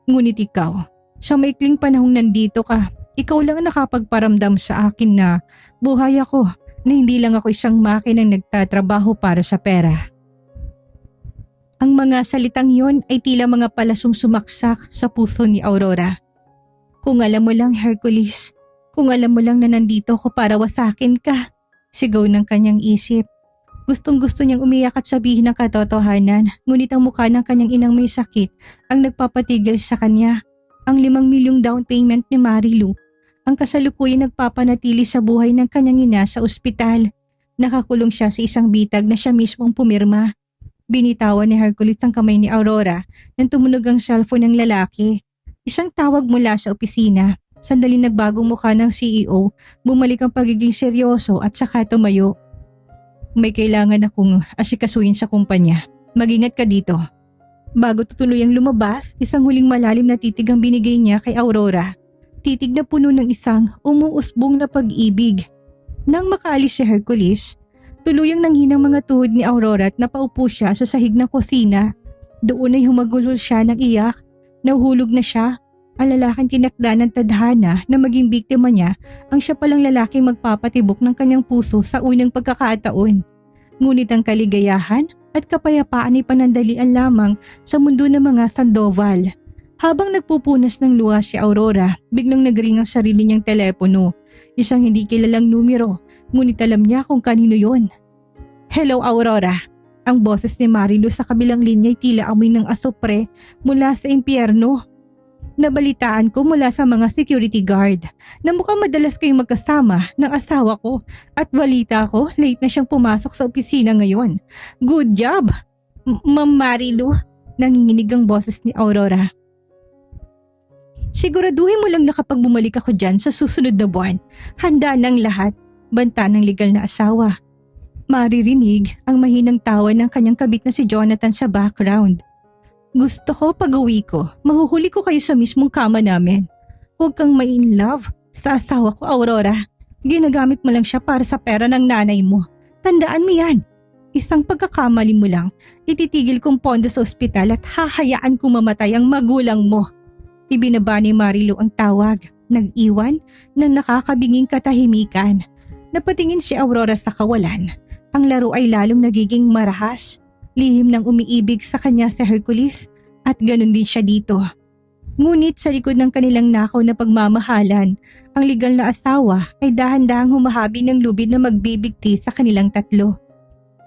S1: Ngunit ikaw, sa maikling panahong nandito ka, ikaw lang ang nakapagparamdam sa akin na buhay ako, na hindi lang ako isang makinang nagtatrabaho para sa pera. Ang mga salitang yon ay tila mga palasong sumaksak sa puso ni Aurora. "Kung alam mo lang, Hercules, kung alam mo lang na nandito ako para wasakin ka," sigaw ng kanyang isip. Gustong-gusto niyang umiyak at sabihin ang katotohanan, ngunit ang mukha ng kanyang inang may sakit ang nagpapatigil sa kanya. Ang 5 milyong down payment ni Marilu, ang kasalukuyang nagpapanatili sa buhay ng kanyang ina sa ospital. Nakakulong siya sa isang bitag na siya mismong pumirma. Binitawan ni Hercules ang kamay ni Aurora nang tumunog ang cellphone ng lalaki. Isang tawag mula sa opisina. Sandali nagbagong mukha ng CEO, bumalik ang pagiging seryoso at saka tumayo. "May kailangan akong asikasuhin sa kumpanya. Mag-ingat ka dito." Bago tutuluyang lumabas, isang huling malalim na titig ang binigay niya kay Aurora. Titig na puno ng isang umuusbong na pag-ibig. Nang makaalis si Hercules, tuluyang nanghinang mga tuhod ni Aurora at napaupo siya sa sahig ng kusina. Doon ay humagulhol siya ng iyak. Nahuhulog na siya. Ang lalaking tinakda ng tadhana na maging biktima niya ang siya palang lalaking magpapatibok ng kanyang puso sa unang pagkakataon. Ngunit ang kaligayahan at kapayapaan ay panandalian lamang sa mundo ng mga Sandoval. Habang nagpupunas ng luha si Aurora, biglang nagring ang sarili niyang telepono. Isang hindi kilalang numero, ngunit alam niya kung kanino yon. "Hello, Aurora." Ang boses ni Marilu sa kabilang linya ay tila amoy ng asopre mula sa impyerno. "Nabalitaan ko mula sa mga security guard na mukhang madalas kayong magkasama ng asawa ko at balita ko late na siyang pumasok sa opisina ngayon. Good job, Ma'am Marilu." Nanginginig ang boses ni Aurora. "Siguraduhin mo lang na kapag bumalik ako dyan sa susunod na buwan, handa ng lahat," banta ng legal na asawa. Maririnig ang mahinang tawa ng kanyang kabit na si Jonathan sa background. "Gusto ko pag-uwi ko, mahuhuli ko kayo sa mismong kama namin. Huwag kang ma-in love sa asawa ko, Aurora. Ginagamit mo lang siya para sa pera ng nanay mo. Tandaan mo yan. Isang pagkakamali mo lang, ititigil kong pondo sa ospital at hahayaan kong mamatay ang magulang mo." Ibinaba ni Marilu ang tawag, nag-iwan ng nakakabinging katahimikan. Napatingin si Aurora sa kawalan. Ang laro ay lalong nagiging marahas. Lihim ng umiibig sa kanya si Hercules at ganun din siya dito. Ngunit sa likod ng kanilang nakaw na pagmamahalan, ang legal na asawa ay dahan-dahang humahabi ng lubid na magbibigti sa kanilang tatlo.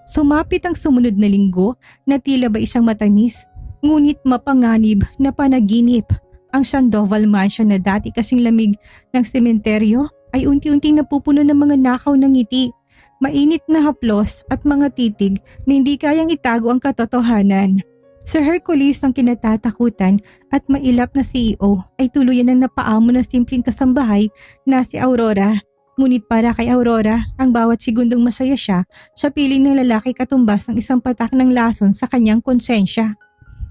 S1: Sumapit ang sumunod na linggo na tila ba isang matamis, ngunit mapanganib na panaginip. Ang Sandoval Mansion na dati kasing lamig ng sementeryo ay unti-unting napupuno ng mga nakaw ng ngiti, mainit na haplos at mga titig na hindi kayang itago ang katotohanan. Sir Hercules ang kinatatakutan at mailap na CEO ay tuluyan ng napaamo ng simpleng kasambahay na si Aurora. Ngunit para kay Aurora, ang bawat segundong masaya siya sa piling ng lalaki katumbas ng isang patak ng lason sa kanyang konsensya.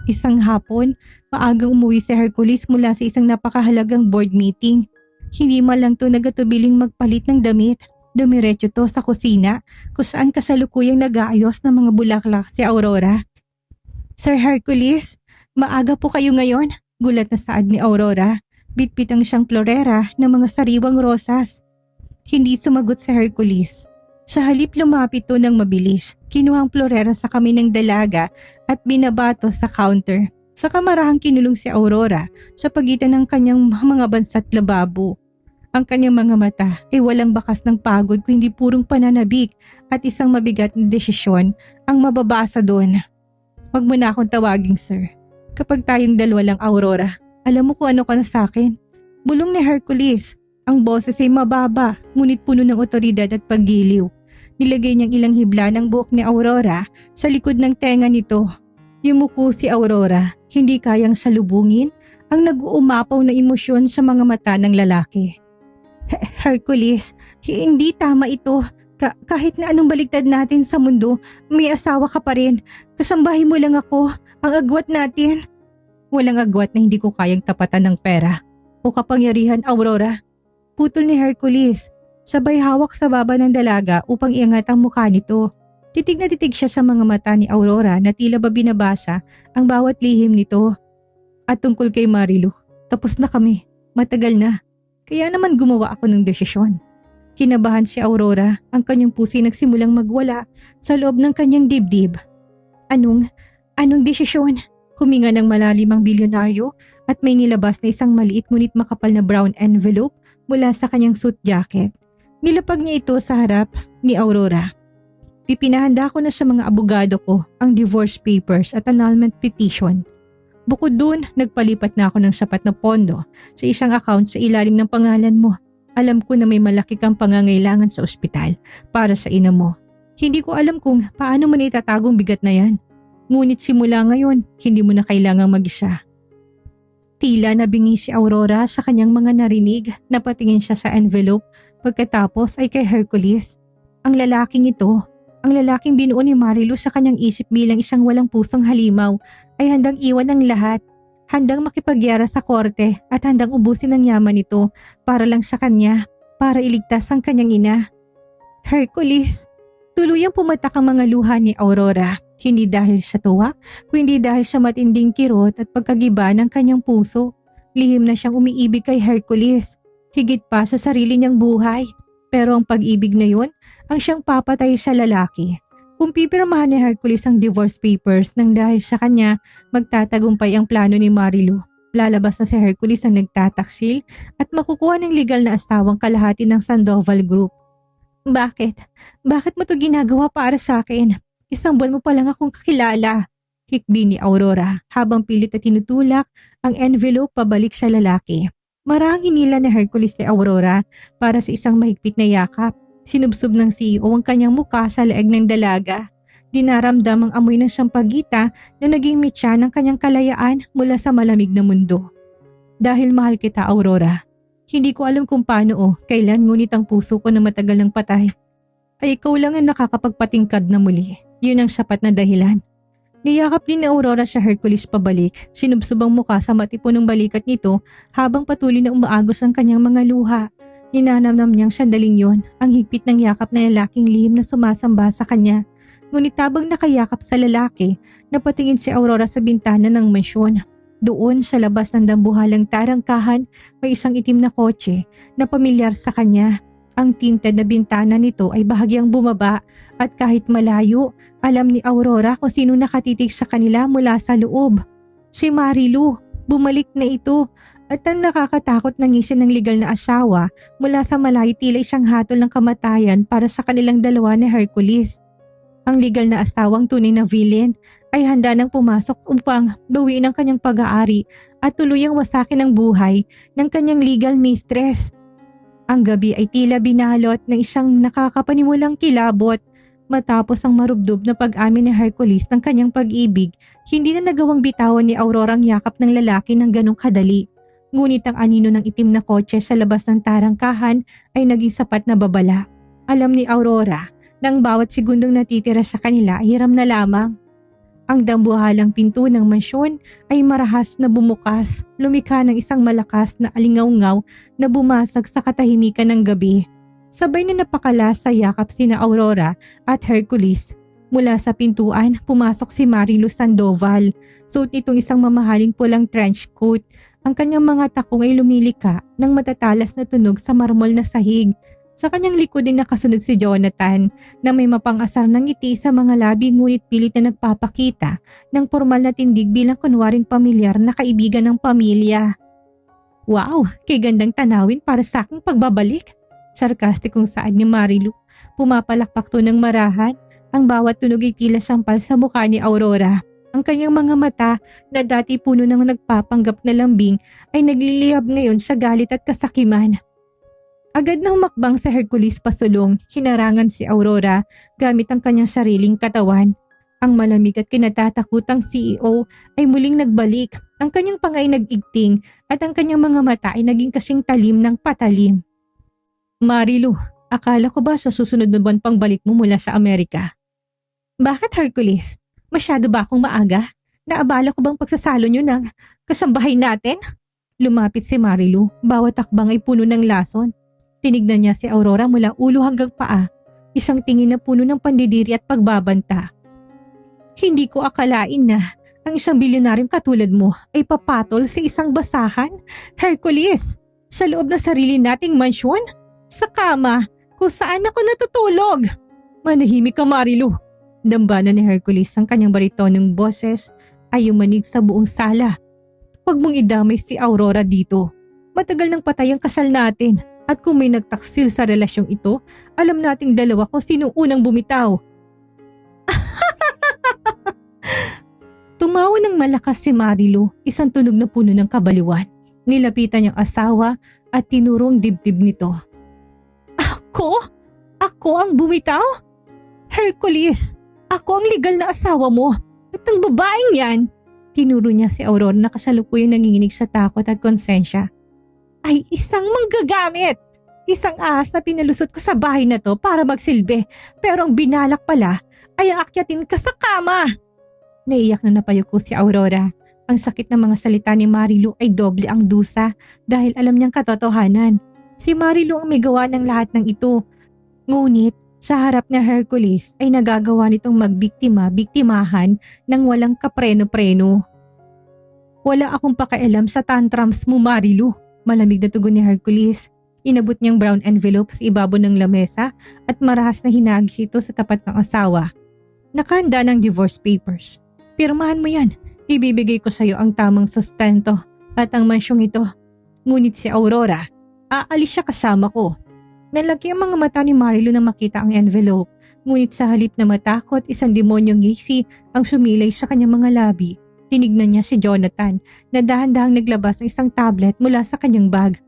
S1: Isang hapon, maagang umuwi si Hercules mula sa isang napakahalagang board meeting. Hindi man lang to nagatubiling magpalit ng damit. Dumiretso to sa kusina kung saan kasalukuyang nag-aayos ng mga bulaklak si Aurora. Sir Hercules, maaga po kayo ngayon, gulat na saad ni Aurora. Bitbit ang siyang florera ng mga sariwang rosas. Hindi sumagot si Hercules. Sa halip lumapit to ng mabilis, kinuha ang florera sa kamay ng dalaga at binabato sa counter. Sa kamarahang kinulong si Aurora sa pagitan ng kanyang mga bansa't lababo. Ang kanyang mga mata ay walang bakas ng pagod kundi purong pananabik at isang mabigat na desisyon ang mababasa doon. Wag mo na akong tawaging sir. Kapag tayong dalawa lang, Aurora, alam mo kung ano ka na sa akin. Bulong ni Hercules. Ang boses ay mababa, ngunit puno ng otoridad at paggiliw. Nilagay niyang ilang hibla ng buhok ni Aurora sa likod ng tenga nito. Yumuko si Aurora, hindi kayang salubungin ang nag-uumapaw na emosyon sa mga mata ng lalaki. Hercules, hindi tama ito. Kahit na anong baliktad natin sa mundo, may asawa ka pa rin. Kasambahay mo lang ako, ang agwat natin. Walang agwat na hindi ko kayang tapatan ng pera o kapangyarihan, Aurora. Putol ni Hercules. Sabay hawak sa baba ng dalaga upang iangat ang mukha nito. Titig na titig siya sa mga mata ni Aurora na tila ba binabasa ang bawat lihim nito. At tungkol kay Marilu, tapos na kami. Matagal na. Kaya naman gumawa ako ng desisyon. Kinabahan si Aurora, ang kanyang puso nagsimulang magwala sa loob ng kanyang dibdib. Anong desisyon? Huminga ng malalim ang bilyonaryo at may nilabas na isang maliit ngunit makapal na brown envelope mula sa kanyang suit jacket. Nilapag niya ito sa harap ni Aurora. Pipinahanda ko na sa mga abogado ko ang divorce papers at annulment petition. Bukod dun, nagpalipat na ako ng sapat na pondo sa isang account sa ilalim ng pangalan mo. Alam ko na may malaki kang pangangailangan sa ospital para sa ina mo. Hindi ko alam kung paano mo na itatagong bigat na yan. Ngunit simula ngayon, hindi mo na kailangang mag-isa. Tila nabingi si Aurora sa kanyang mga narinig, napatingin siya sa envelope. Pagkatapos ay kay Hercules. Ang lalaking ito, ang lalaking binuo ni Marilu sa kanyang isip bilang isang walang pusong halimaw, ay handang iwan ang lahat, handang makipagyara sa korte at handang ubusin ang yaman nito para lang sa kanya, para iligtas ang kanyang ina. Hercules! Tuluyang pumatak ang mga luha ni Aurora, hindi dahil sa tuwa, kundi dahil sa matinding kirot at pagkagiba ng kanyang puso. Lihim na siyang umiibig kay Hercules. Higit pa sa sarili niyang buhay. Pero ang pag-ibig na yun ang siyang papatay sa lalaki. Kung pipirmahan ni Hercules ang divorce papers nang dahil sa kanya magtatagumpay ang plano ni Marilu, lalabas na si Hercules ang nagtataksil at makukuha ng legal na asawang kalahati ng Sandoval Group. Bakit? Bakit mo to ginagawa para sa akin? Isang buwan mo pa lang akong kakilala. Hikbi ni Aurora habang pilit at tinutulak ang envelope pabalik sa lalaki. Marahang inila ni Hercules si Aurora para sa isang mahigpit na yakap. Sinubsob ng CEO ang kanyang muka sa leeg ng dalaga. Dinaramdam ang amoy ng sampagita na naging mitya ng kanyang kalayaan mula sa malamig na mundo. Dahil mahal kita, Aurora. Hindi ko alam kung paano o kailan, ngunit ang puso ko na matagal ng patay ay ikaw lang ang nakakapagpatingkad na muli. Yun ang sapat na dahilan. Niyakap din ni Aurora sa Hercules pabalik. Sinubsob ang muka sa matipon ng balikat nito habang patuloy na umaagos ang kanyang mga luha. Ninanamnam niyang sandaling yon ang higpit ng yakap na lalaking lihim na sumasamba sa kanya. Ngunit habang nakayakap sa lalaki, napatingin si Aurora sa bintana ng mansyon. Doon sa labas ng dambuhalang tarangkahan, may isang itim na kotse na pamilyar sa kanya. Ang tinted na bintana nito ay bahagyang bumaba at kahit malayo, alam ni Aurora kung sino nakatitig sa kanila mula sa loob. Si Marilu, bumalik na ito at ang nakakatakot na ngisi ng legal na asawa mula sa malayo tila isang hatol ng kamatayan para sa kanilang dalawa ni Hercules. Ang legal na asawang tunay na villain ay handa nang pumasok upang bawiin ang kanyang pag-aari at tuluyang wasakin ang buhay ng kanyang legal mistress. Ang gabi ay tila binalot ng isang nakakapanimulang kilabot. Matapos ang marubdob na pag-amin ni Hercules ng kanyang pag-ibig, hindi na nagawang bitawan ni Aurora ang yakap ng lalaki ng ganong kadali. Ngunit ang anino ng itim na kotse sa labas ng tarangkahan ay naging sapat na babala. Alam ni Aurora na ang bawat segundong natitira sa kanila ay hiram na lamang. Ang dambuhalang pinto ng mansyon ay marahas na bumukas, lumikha ng isang malakas na alingawngaw na bumasag sa katahimikan ng gabi. Sabay na napakala sa yakap sina Aurora at Hercules. Mula sa pintuan, pumasok si Marilu Sandoval. Suot nitong isang mamahaling pulang trench coat. Ang kanyang mga takong ay lumilika ng matatalas na tunog sa marmol na sahig. Sa kanyang likod ay nakasunod si Jonathan na may mapang-asar ng ngiti sa mga labi ngunit pilit na nagpapakita ng formal na tindig bilang kunwaring pamilyar na kaibigan ng pamilya. Wow, kay gandang tanawin para sa aking pagbabalik. Sarkastikong saad ni Marilu. Pumapalakpak to ng marahan. Ang bawat tunog ay tila sampal sa mukha ni Aurora. Ang kanyang mga mata na dati puno ng nagpapanggap na lambing ay nagliliyab ngayon sa galit at kasakiman. Agad nang makbang sa Hercules pasulong, hinarangan si Aurora gamit ang kanyang sariling katawan. Ang malamig at kinatatakutang CEO ay muling nagbalik. Ang kanyang pangay nag-igting at ang kanyang mga mata ay naging kasing talim ng patalim. Marilu, akala ko ba sa susunod na buwan pang balik mo mula sa Amerika? Bakit Hercules? Masyado ba akong maaga? Naabala ko bang pagsasalo nyo ng kasambahay natin? Lumapit si Marilu, bawat takbang ay puno ng lason. Tinignan niya si Aurora mula ulo hanggang paa, isang tingin na puno ng pandidiri at pagbabanta. Hindi ko akalain na ang isang bilyonaryong katulad mo ay papatol sa isang basahan, Hercules, sa loob ng sarili nating mansyon, sa kama kung saan ako natutulog. Manahimik ka Marilu. Dambana ni Hercules ang kanyang baritonong boses ay umanig sa buong sala. Huwag mong idamay si Aurora dito. Matagal nang patay ang kasal natin. At kung may nagtaksil sa relasyong ito, alam nating dalawa kung sinong unang bumitaw. Tumawa ng malakas si Marilu, isang tunog na puno ng kabaliwan. Nilapitan niyang asawa at tinuro ang dibdib nito. Ako? Ako ang bumitaw? Hercules, ako ang legal na asawa mo. At ang babaeng yan, tinuro niya si Aurora na kasalukuyang nanginginig sa takot at konsensya. Ay isang manggagamit. Isang ahas na pinalusot ko sa bahay na to para magsilbi. Pero ang binalak pala ay ang akyatin ka sa kama. Naiyak na napayuko si Aurora. Ang sakit ng mga salita ni Marilu ay doble ang dusa dahil alam niyang katotohanan. Si Marilu ang may gawa ng lahat ng ito. Ngunit sa harap na Hercules ay nagagawa nitong magbiktima-biktimahan ng walang kapreno-preno. Wala akong pakialam sa tantrums mo Marilu. Malamig na tugon ni Hercules. Inabot niyang brown envelope sa ibabaw ng lamesa at marahas na hinagis ito sa tapat ng asawa. Nakahanda ng divorce papers. Pirmahan mo yan. Ibibigay ko sa iyo ang tamang sustento at ang mansyong ito. Ngunit si Aurora, aalis siya kasama ko. Nalaki ang mga mata ni Marilu na makita ang envelope. Ngunit sa halip na matakot, isang demonyong ngisi ang sumilay sa kanyang mga labi. Tinignan niya si Jonathan na dahan-dahang naglabas ng isang tablet mula sa kanyang bag.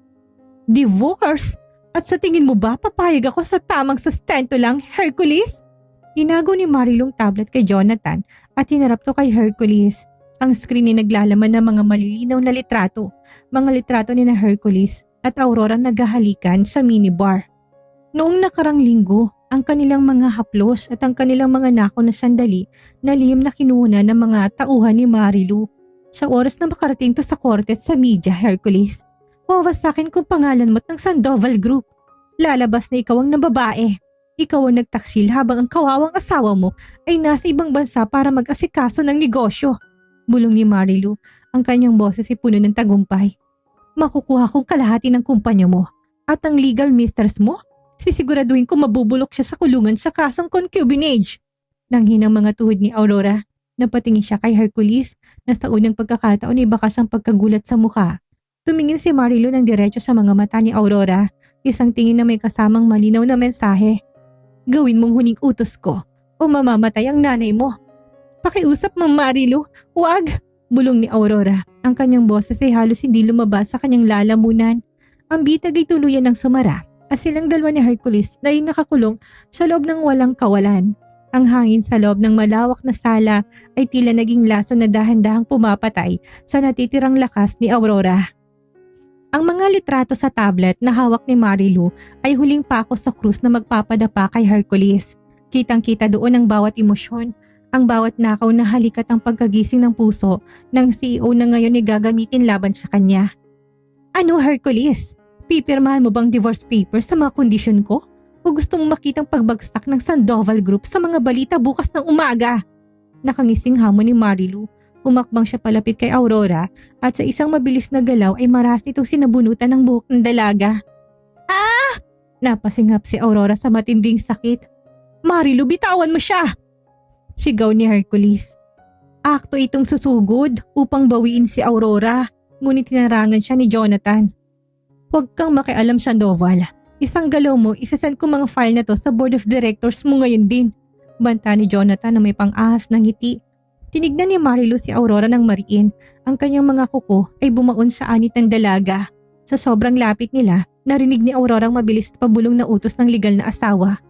S1: Divorce? At sa tingin mo ba papayag ako sa tamang sustento lang, Hercules? Inago ni Marilu ang tablet kay Jonathan at hinarap to kay Hercules. Ang screen ay naglalaman ng mga malilinaw na litrato. Mga litrato ni na Hercules at Aurora naghahalikan sa minibar. Noong nakarang linggo, ang kanilang mga haplos at ang kanilang mga nako na sandali na lihim na kinuha ng mga tauhan ni Marilu. Sa oras na makarating to sa korte at sa media, Hercules, wawasakin kung pangalan mo't ng Sandoval Group. Lalabas na ikaw ang nababae. Ikaw ang nagtaksil habang ang kawawang asawa mo ay nasa ibang bansa para mag-asikaso ng negosyo. Bulong ni Marilu, ang kanyang boses ay puno ng tagumpay. Makukuha kong kalahati ng kumpanya mo at ang legal mistress mo, Sisiguraduhin ko mabubulok siya sa kulungan sa kasong concubinage. Nanghinang mga tuhod ni Aurora. Napatingin siya kay Hercules na sa unang pagkakataon ay bakas ang pagkagulat sa mukha. Tumingin si Marilu ng diretso sa mga mata ni Aurora, isang tingin na may kasamang malinaw na mensahe. Gawin mong huling utos ko o mamamatay ang nanay mo. Pakiusap, Ma'am Marilu, huwag! Bulong ni Aurora. Ang kanyang boses ay halos hindi lumabas sa kanyang lalamunan. Ang bitag ay tuluyan ng sumara at silang dalawa ni Hercules na ay nakakulong sa loob ng walang kawalan. Ang hangin sa loob ng malawak na sala ay tila naging laso na dahan-dahang pumapatay sa natitirang lakas ni Aurora. Ang mga litrato sa tablet na hawak ni Marilu ay huling pako sa krus na magpapadapa kay Hercules. Kitang-kita doon ang bawat emosyon, ang bawat nakaw na halikat ang pagkagising ng puso ng CEO na ngayon ay gagamitin laban sa kanya. Ano, Hercules? Pipirmahan mo bang divorce paper sa mga kondisyon ko? O gusto mong makitang pagbagsak ng Sandoval Group sa mga balita bukas ng umaga? Nakangising hamon ni Marilu. Umakbang siya palapit kay Aurora at sa isang mabilis na galaw ay maras itong sinabunutan ng buhok ng dalaga. Ah! Napasingap si Aurora sa matinding sakit. Marilu, bitawan mo siya! Sigaw ni Hercules. Akto itong susugod upang bawiin si Aurora, ngunit tinarangan siya ni Jonathan. Huwag kang makialam, Sandoval. Isang galaw mo, isasend ko mga file na to sa board of directors mo ngayon din. Banta ni Jonathan na may pang-ahas ng ngiti. Tinignan ni Marilu si Aurora ng mariin. Ang kanyang mga kuko ay bumaon sa anit ng dalaga. Sa sobrang lapit nila, narinig ni Aurora ang mabilis at pabulong na utos ng legal na asawa.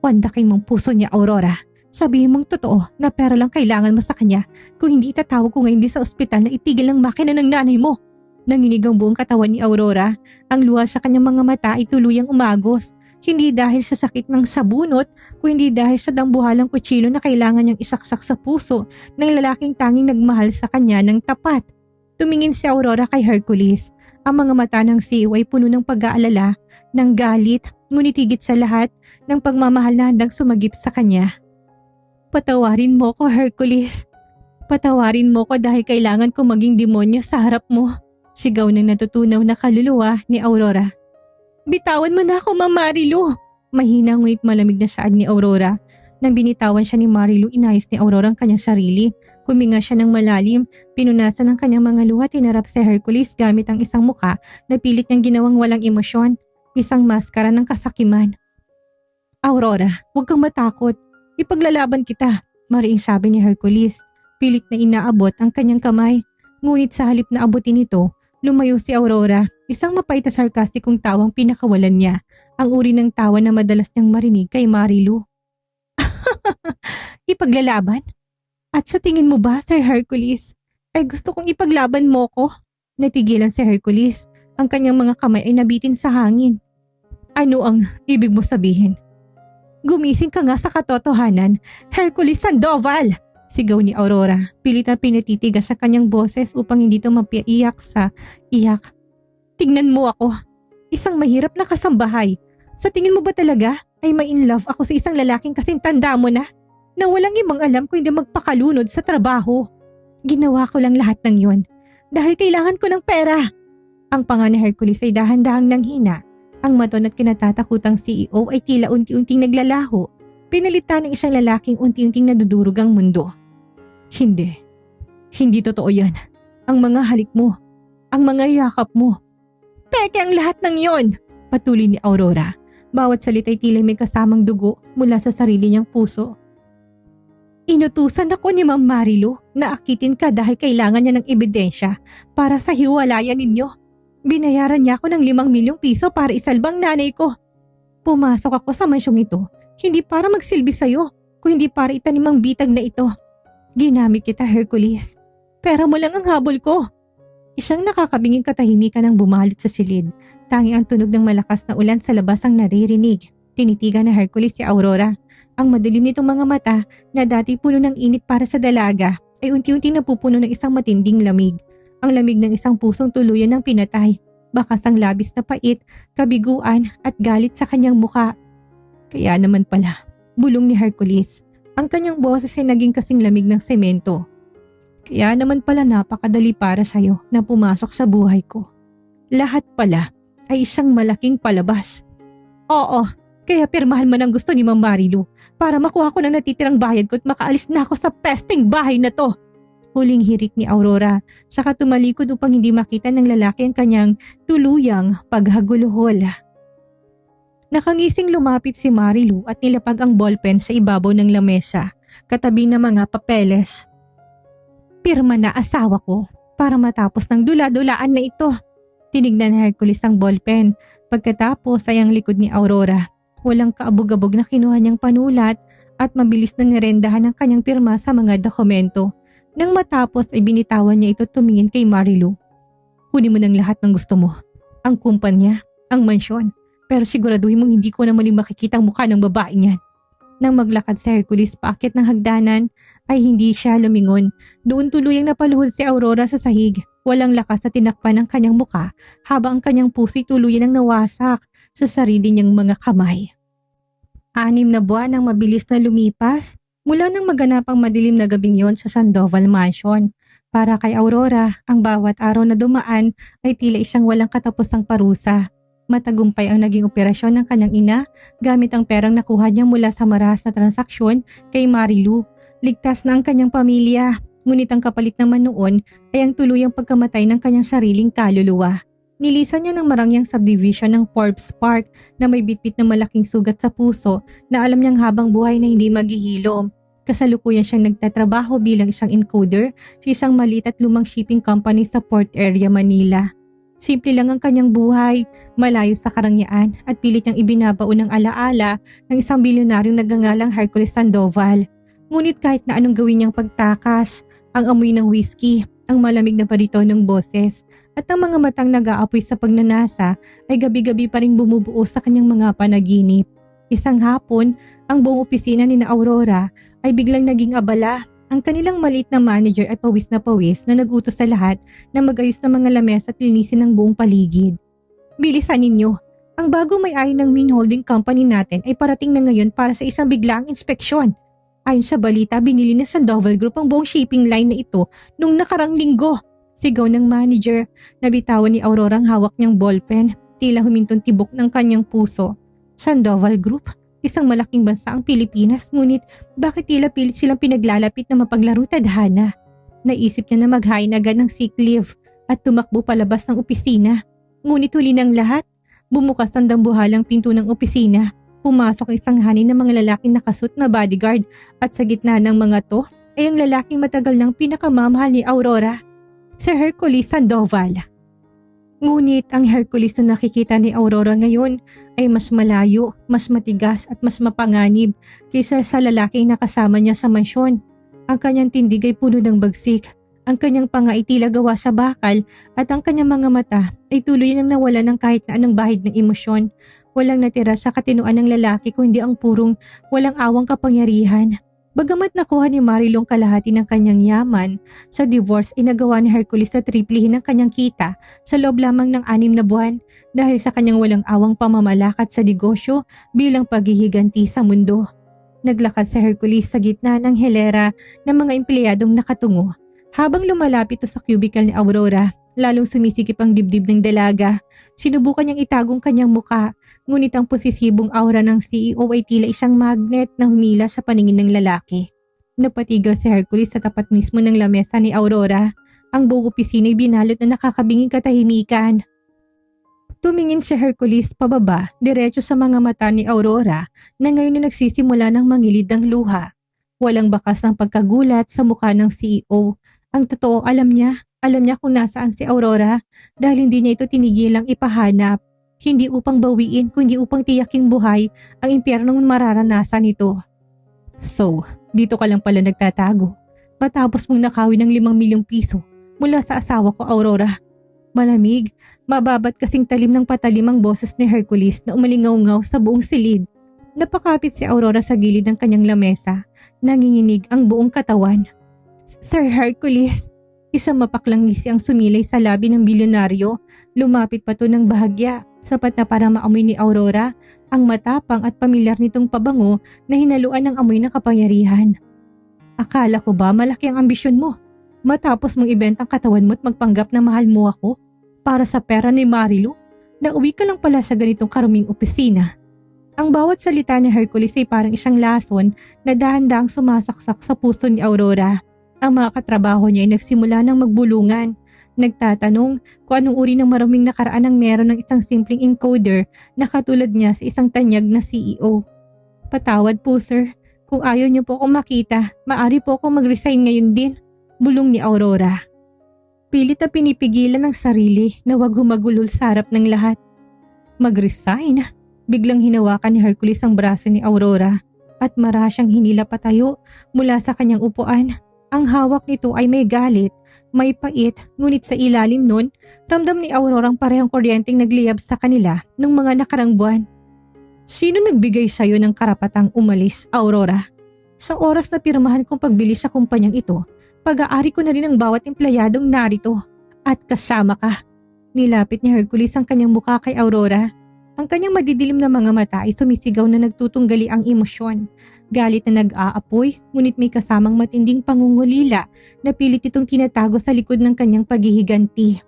S1: Wandakin mong puso niya, Aurora. Sabihin mong totoo na pera lang kailangan mo sa kanya. Kung hindi itatawag ko ngayon din sa ospital na itigil ang makina ng nanay mo. Nanginig ang buong katawan ni Aurora. Ang luha sa kanyang mga mata ay tuluyang umagos. Hindi dahil sa sakit ng sabunot, kundi dahil sa dambuhalang kutsilyo na kailangan niyang isaksak sa puso ng lalaking tanging nagmahal sa kanya ng tapat. Tumingin si Aurora kay Hercules. Ang mga mata ng CEO ay puno ng pag-aalala, ng galit, ngunit higit sa lahat, ng pagmamahal na handang sumagip sa kanya. Patawarin mo ko, Hercules. Patawarin mo ko dahil kailangan ko maging demonyo sa harap mo. Sigaw ng natutunaw na kaluluwa ni Aurora. Bitawan mo na ako, Ma'am Marilu! Mahina ngunit malamig na saad ni Aurora. Nang binitawan siya ni Marilu, inayos ni Aurora ang kanyang sarili. Huminga siya ng malalim, pinunasan ang kanyang mga luha, tinarap si Hercules gamit ang isang muka na pilit niyang ginawang walang emosyon, isang maskara ng kasakiman. Aurora, huwag kang matakot. Ipaglalaban kita, mariing sabi ni Hercules. Pilit na inaabot ang kanyang kamay. Ngunit sa halip na abutin ito, lumayo si Aurora, isang mapait na sarkastikong tawang pinakawalan niya, ang uri ng tawa na madalas niyang marinig kay Marilu. Ipaglalaban? At sa tingin mo ba, Sir Hercules, ay gusto kong ipaglaban mo ko? Natigilan si Hercules, ang kanyang mga kamay ay nabitin sa hangin. Ano ang ibig mo sabihin? Gumising ka nga sa katotohanan, Hercules Sandoval! Sigaw ni Aurora, pilit na pinatitigas sa kanyang boses upang hindi ito mapiaiyak sa iyak. Tingnan mo ako, isang mahirap na kasambahay. Sa tingin mo ba talaga ay ma-in love ako sa isang lalaking kasing tanda mo na walang ibang alam kung hindi magpakalunod sa trabaho? Ginawa ko lang lahat ng yon dahil kailangan ko ng pera. Ang panga ni Hercules ay dahan-dahang nanghina. Ang maton at kinatatakutang CEO ay tila unti-unting naglalaho. Pinalitan ng isang lalaking unti-unting nadudurog ang mundo. Hindi totoo yan. Ang mga halik mo, ang mga yakap mo. Peke ang lahat ng yon, patuloy ni Aurora. Bawat salita ay tila may kasamang dugo mula sa sarili niyang puso. Inutusan ako ni Ma'am Marilu na akitin ka dahil kailangan niya ng ebidensya para sa hiwalayan ninyo. Binayaran niya ako ng 5 milyong piso para isalbang nanay ko. Pumasok ako sa mansyong ito, hindi para magsilbi sa'yo, kundi para itanim ang bitag na ito. Ginamit kita, Hercules. Pera mo lang ang habol ko. Isang nakakabinging katahimikan ang bumalot sa silid. Tanging ang tunog ng malakas na ulan sa labas ang naririnig. Tinitigan na Hercules si Aurora. Ang madilim nitong mga mata na dati puno ng init para sa dalaga ay unti-unti napupuno ng isang matinding lamig. Ang lamig ng isang pusong tuluyan ng pinatay. Bakas ang labis na pait, kabiguan at galit sa kanyang muka. Kaya naman pala, bulong ni Hercules. Ang kanyang boses ay naging kasing lamig ng semento. Kaya naman pala napakadali para sa'yo na pumasok sa buhay ko. Lahat pala ay isang malaking palabas. Oo, kaya pirmahan mo ng gusto ni Ma'am Marilu para makuha ko ng natitirang bayad ko at makaalis na ako sa pesting bahay na to. Huling hirit ni Aurora, saka tumalikod upang hindi makita ng lalaki ang kanyang tuluyang paghaguluhol. Nakangising lumapit si Marilu at nilapag ang ballpen sa ibabaw ng lamesa, katabi ng mga papeles. Pirma na asawa ko para matapos ng dula-dulaan na ito. Tinignan ni Hercules ang ballpen. Pagkatapos ay ang likod ni Aurora. Walang kaabog-abog na kinuha niyang panulat at mabilis na nirendahan ang kanyang pirma sa mga dokumento. Nang matapos ay binitawan niya ito tumingin kay Marilu. Kunin mo ng lahat ng gusto mo. Ang kumpanya, ang mansyon. Pero siguraduhin mong hindi ko na muli makikita ang mukha ng babaeng yan. Nang maglakad si Hercules paakyat ng hagdanan ay hindi siya lumingon. Doon tuluyang napaluhod si Aurora sa sahig. Walang lakas na tinakpan ang kanyang mukha habang ang kanyang puso'y tuluyan ang nawasak sa sarili niyang mga kamay. 6 na buwan ang mabilis na lumipas mula nang maganap ang madilim na gabing yon sa Sandoval Mansion. Para kay Aurora, ang bawat araw na dumaan ay tila isang walang katapusang parusa. Matagumpay ang naging operasyon ng kanyang ina gamit ang perang nakuha niya mula sa marahas na transaksyon kay Marilu. Ligtas na ang kanyang pamilya, ngunit ang kapalit naman noon ay ang tuluyang pagkamatay ng kanyang sariling kaluluwa. Nilisan niya ng marangyang subdivision ng Forbes Park na may bitbit na malaking sugat sa puso na alam niyang habang buhay na hindi maghihilom. Kasalukuyan siyang nagtatrabaho bilang isang encoder sa isang maliit at lumang shipping company sa Port Area, Manila. Simple lang ang kanyang buhay, malayo sa karangyaan at pilit niyang ibinabaon ng alaala ng isang bilyonaryong nagngangalang Hercules Sandoval. Ngunit kahit na anong gawin niyang pagtakas, ang amoy ng whiskey, ang malamig na barito ng boses at ang mga matang nag-aapoy sa pagnanasa ay gabi-gabi pa rin bumubuo sa kanyang mga panaginip. Isang hapon, ang buong opisina ni Aurora ay biglang naging abala. Ang kanilang maliit na manager ay pawis na nagutos sa lahat na mag-ayos ng mga lamesa at linisin ang buong paligid. Bilisan ninyo, ang bagong may-ari ng main holding company natin ay parating na ngayon para sa isang biglaang inspeksyon. Ayon sa balita, binili ng Sandoval Group ang buong shipping line na ito nung nakarang linggo. Sigaw ng manager, nabitawan ni Aurora ang hawak niyang ballpen, tila humintong tibok ng kanyang puso. Sandoval Group? Isang malaking bansa ang Pilipinas, ngunit bakit tila pilit silang pinaglalapit na mapaglaro tadhana? Naisip niya na maghain agad ng sick leave at tumakbo palabas ng opisina. Ngunit huli ng lahat, bumukas ang dambuhalang pinto ng opisina. Pumasok isang hanin ng mga lalaking nakasuot na bodyguard at sa gitna ng mga to ay ang lalaking matagal ng pinakamamahal ni Aurora, si Hercules Sandoval. Ngunit ang Hercules na nakikita ni Aurora ngayon ay mas malayo, mas matigas at mas mapanganib kaysa sa lalaking nakasama niya sa mansyon. Ang kanyang tindig ay puno ng bagsik, ang kanyang panga ay tila gawa sa bakal at ang kanyang mga mata ay tuloy nang nawala ng kahit na anong bahid ng emosyon. Walang natira sa katinuan ng lalaki kundi ang purong walang awang kapangyarihan. Bagamat nakuha ni Marilu ang kalahati ng kanyang yaman, sa divorce ay nagawa ni Hercules na triplihin ang kanyang kita sa loob lamang ng 6 na buwan dahil sa kanyang walang awang pamamalakad sa negosyo bilang paghihiganti sa mundo. Naglakad si Hercules sa gitna ng hilera ng mga empleyadong nakatungo. Habang lumalapit ito sa cubicle ni Aurora, lalong sumisikip ang dibdib ng dalaga. Sinubukan niyang itagong kanyang muka, ngunit ang posisibong aura ng CEO ay tila isang magnet na humila sa paningin ng lalaki. Napatigil si Hercules sa tapat mismo ng lamesa ni Aurora. Ang buong opisina ay binalot na nakakabinging katahimikan. Tumingin si Hercules pababa, diretso sa mga mata ni Aurora na ngayon na nagsisimula ng mangilid ang luha. Walang bakas ng pagkagulat sa mukha ng CEO. Ang totoo, alam niya kung nasaan si Aurora dahil hindi niya ito tinigilang ipahanap. Hindi upang bawiin kundi upang tiyaking buhay ang impyernong mararanasan nito. So, dito ka lang pala nagtatago matapos mong nakawin ng 5 milyong piso mula sa asawa ko, Aurora. Malamig, mababat kasing talim ng patalim ang boses ni Hercules na umalingaw-ngaw sa buong silid. Napakapit si Aurora sa gilid ng kanyang lamesa, nanginginig ang buong katawan. Sir Hercules, isang mapaklang ngisi ang sumilay sa labi ng bilyonaryo. Lumapit pa to ng bahagya, sapat na para maamoy ni Aurora ang matapang at pamilyar nitong pabango na hinaluan ng amoy ng kapangyarihan. Akala ko ba malaki ang ambisyon mo? Matapos mong ibentang katawan mo at magpanggap na mahal mo ako para sa pera ni Marilu, nauwi ka lang pala sa ganitong karuming opisina. Ang bawat salita ni Hercules ay parang isang lason na dahan-dahang sumasaksak sa puso ni Aurora. Ang mga katrabaho niya ay nagsimula ng magbulungan. Nagtatanong kung anong uri ng maraming nakaraan ang meron ng isang simpleng encoder na katulad niya sa isang tanyag na CEO. Patawad po sir, kung ayaw niyo po akong makita, maaari po akong mag-resign ngayon din, bulong ni Aurora. Pilit na pinipigilan ng sarili na wag humagulol sa harap ng lahat. Mag-resign? Biglang hinawakan ni Hercules ang braso ni Aurora at marasyang hinila patayo mula sa kanyang upuan. Ang hawak nito ay may galit, may pait, ngunit sa ilalim nun, ramdam ni Aurora ang parehong kuryenteng nagliyab sa kanila nung mga nakarang buwan. Sino nagbigay sa'yo ng karapatang umalis, Aurora? Sa oras na pirmahan kong pagbili sa kumpanyang ito, pag-aari ko na rin ang bawat empleyadong narito at kasama ka. Nilapit ni Hercules ang kanyang mukha kay Aurora. Ang kanyang madidilim na mga mata ay sumisigaw na nagtutunggali ang emosyon. Galit na nag-aapoy, ngunit may kasamang matinding pangungulila na pilit itong tinatago sa likod ng kanyang paghihiganti.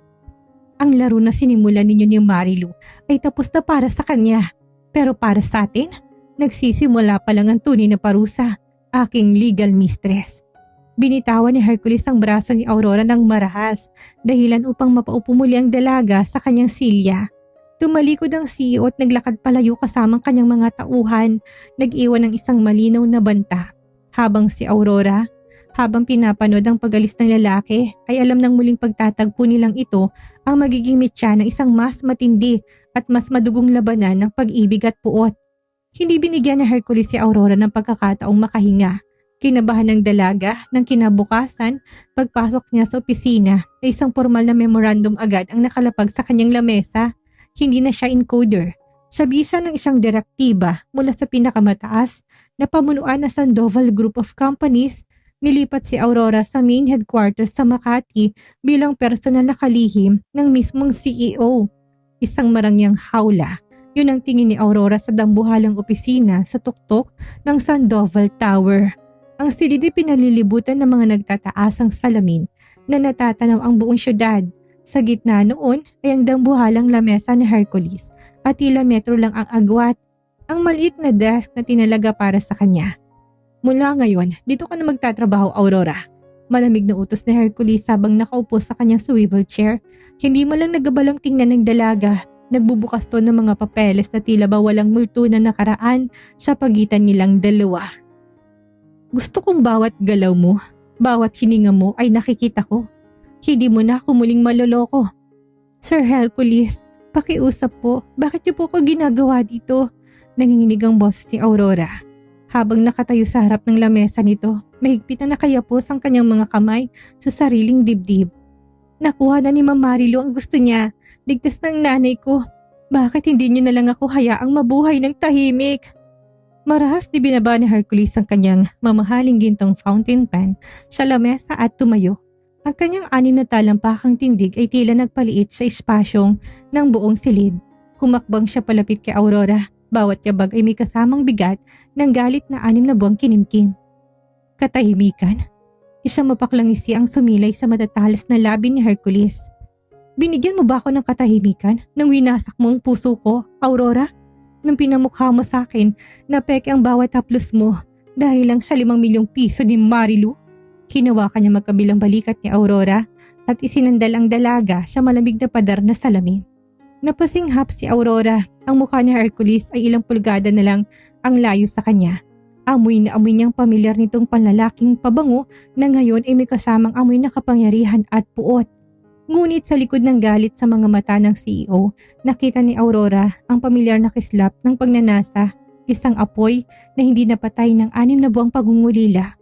S1: Ang laro na sinimulan ninyo ni Marilu ay tapos na para sa kanya. Pero para sa atin, nagsisimula pa lang ang tunay na parusa, aking legal mistress. Binitawan ni Hercules ang braso ni Aurora ng marahas, dahilan upang mapaupo muli ang dalaga sa kanyang silya. Tumalikod ang CEO at naglakad palayo kasamang kanyang mga tauhan, nag-iwan ng isang malinaw na banta. Habang si Aurora, habang pinapanood ang pag-alis ng lalaki, ay alam ng muling pagtatagpo nilang ito ang magiging mitya ng isang mas matindi at mas madugong labanan ng pag-ibig at puot. Hindi binigyan ni Hercules si Aurora ng pagkakataong makahinga. Kinabahan ng dalaga nang kinabukasan, pagpasok niya sa opisina ay isang formal na memorandum agad ang nakalapag sa kanyang lamesa. Hindi na siya encoder. Sa bisa ng isang direktiba mula sa pinakamataas na pamunuan na Sandoval Group of Companies, nilipat si Aurora sa main headquarters sa Makati bilang personal na kalihim ng mismong CEO. Isang marangyang hawla. Yun ang tingin ni Aurora sa dambuhalang opisina sa tuktok ng Sandoval Tower. Ang silid ay pinalilibutan ng mga nagtataasang salamin na natatanaw ang buong syudad. Sa gitna noon ay ang dambuhalang lamesa ni Hercules at tila metro lang ang agwat, ang maliit na desk na tinalaga para sa kanya. Mula ngayon, dito ka na magtatrabaho, Aurora. Malamig na utos ni Hercules habang nakaupo sa kanyang swivel chair. Hindi mo lang nagabalang tingnan ng dalaga. Nagbubukas to ng mga papeles na tila ba walang multo na nakaraan sa pagitan nilang dalawa. Gusto kong bawat galaw mo, bawat hininga mo ay nakikita ko. Hindi mo na ako muling maloloko. Sir Hercules, pakiusap po, bakit niyo po ako ginagawa dito? Nanginginig ang boses ni Aurora. Habang nakatayo sa harap ng lamesa nito, mahigpit na nakayapos ang kanyang mga kamay sa sariling dibdib. Nakuha na ni Ma'am Marilu ang gusto niya, ligtas ng nanay ko. Bakit hindi niyo na lang ako hayaang mabuhay ng tahimik? Marahas di binaba ni Hercules ang kanyang mamahaling gintong fountain pen sa lamesa at tumayo. Ang kanyang 6 na talampakang tindig ay tila nagpaliit sa espasyong ng buong silid. Humakbang siya palapit kay Aurora. Bawat yabag ay may kasamang bigat ng galit na 6 na buwang kinimkim. Katahimikan. Isang mapaklang ngisi ang sumilay sa matatalas na labi ni Hercules. Binigyan mo ba ako ng katahimikan nang winasak mo ang puso ko, Aurora? Nang pinamukha mo sa akin na peke ang bawat haplos mo dahil lang sa 5 milyong piso ni Marilu? Hinawakan niya magkabilang balikat ni Aurora at isinandal ang dalaga sa malamig na padar na salamin. Napasinghap si Aurora. Ang mukha ni Hercules ay ilang pulgada na lang ang layo sa kanya. Amoy na amoy niyang pamilyar nitong panlalaking pabango na ngayon ay may kasamang amoy na kapangyarihan at puot. Ngunit sa likod ng galit sa mga mata ng CEO, nakita ni Aurora ang pamilyar na kislap ng pagnanasa, isang apoy na hindi napatay ng 6 na buwang pagungulila.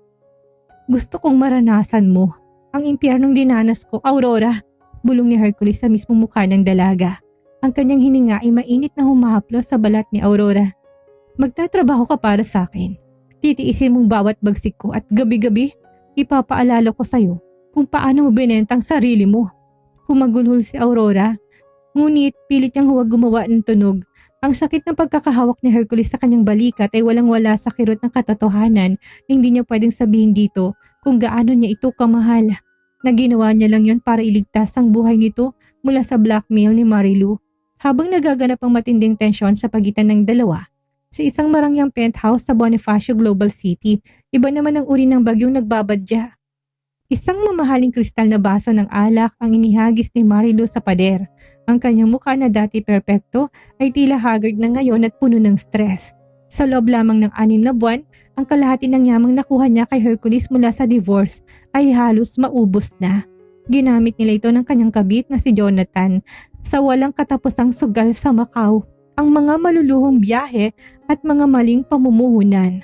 S1: Gusto kong maranasan mo ang impyernong dinanas ko, Aurora, bulong ni Hercules sa mismong mukha ng dalaga. Ang kanyang hininga ay mainit na humahaplos sa balat ni Aurora. Magtatrabaho ka para sa akin. Titiisin mong bawat bagsik ko at gabi-gabi, ipapaalala ko sa'yo kung paano mo binentang sarili mo. Humagulhol si Aurora, ngunit pilit niyang huwag gumawa ng tunog. Ang sakit ng pagkakahawak ni Hercules sa kanyang balikat ay walang-wala sa kirot ng katotohanan na hindi niya pwedeng sabihin dito kung gaano niya ito kamahal. Na ginawa niya lang yon para iligtas ang buhay nito mula sa blackmail ni Marilu. Habang nagaganap ang matinding tensyon sa pagitan ng dalawa, Sa isang marangyang penthouse sa Bonifacio Global City, iba naman ang uri ng bagyong nagbabadya. Isang mamahaling kristal na baso ng alak ang inihagis ni Marilu sa pader. Ang kanyang mukha na dati perpekto ay tila haggard na ngayon at puno ng stress. Sa loob lamang ng 6 na buwan, ang kalahati ng yamang nakuha niya kay Hercules mula sa divorce ay halos maubos na. Ginamit nila ito ng kanyang kabit na si Jonathan sa walang katapusang sugal sa Macau, ang mga maluluhong biyahe at mga maling pamumuhunan.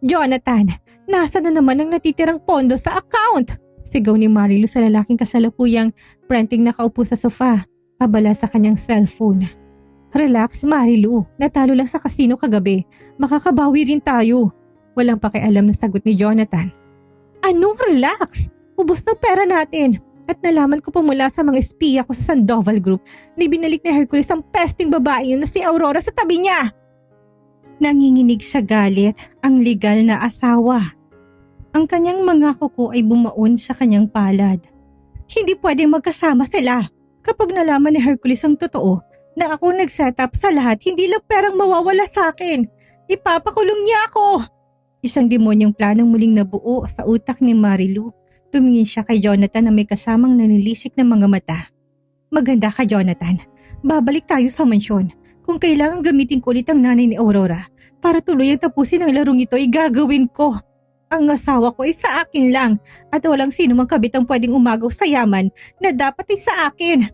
S1: "Jonathan, nasa na naman ang natitirang pondo sa account?" Sigaw ni Marilu sa lalaking kasalukuyang pranting nakaupo sa sofa, abala sa kanyang cellphone. "Relax, Marilu. Natalo lang sa kasino kagabi. Makakabawi rin tayo." Walang pakialam na sagot ni Jonathan. "Anong relax? Ubus ng pera natin. At nalaman ko pa mula sa mga espiya ko sa Sandoval Group na ibinalik ni Hercules ang pesting babae yun na si Aurora sa tabi niya." Nanginginig sa galit ang legal na asawa. Ang kanyang mga kuko ay bumaon sa kanyang palad. Hindi pwedeng magkasama sila. Kapag nalaman ni Hercules ang totoo na ako nag-setup sa lahat, hindi lang perang mawawala sa akin. Ipapakulong niya ako. Isang demonyong planong muling nabuo sa utak ni Marilu. Tumingin siya kay Jonathan na may kasamang nanilisik na mga mata. "Maganda ka, Jonathan. Babalik tayo sa mansyon. Kung kailangan gamitin ko ulit ang nanay ni Aurora para tuluyang tapusin ang larong ito ay gagawin ko. Ang asawa ko ay sa akin lang at walang sino mang kabit ang pwedeng umagaw sa yaman na dapat ay sa akin."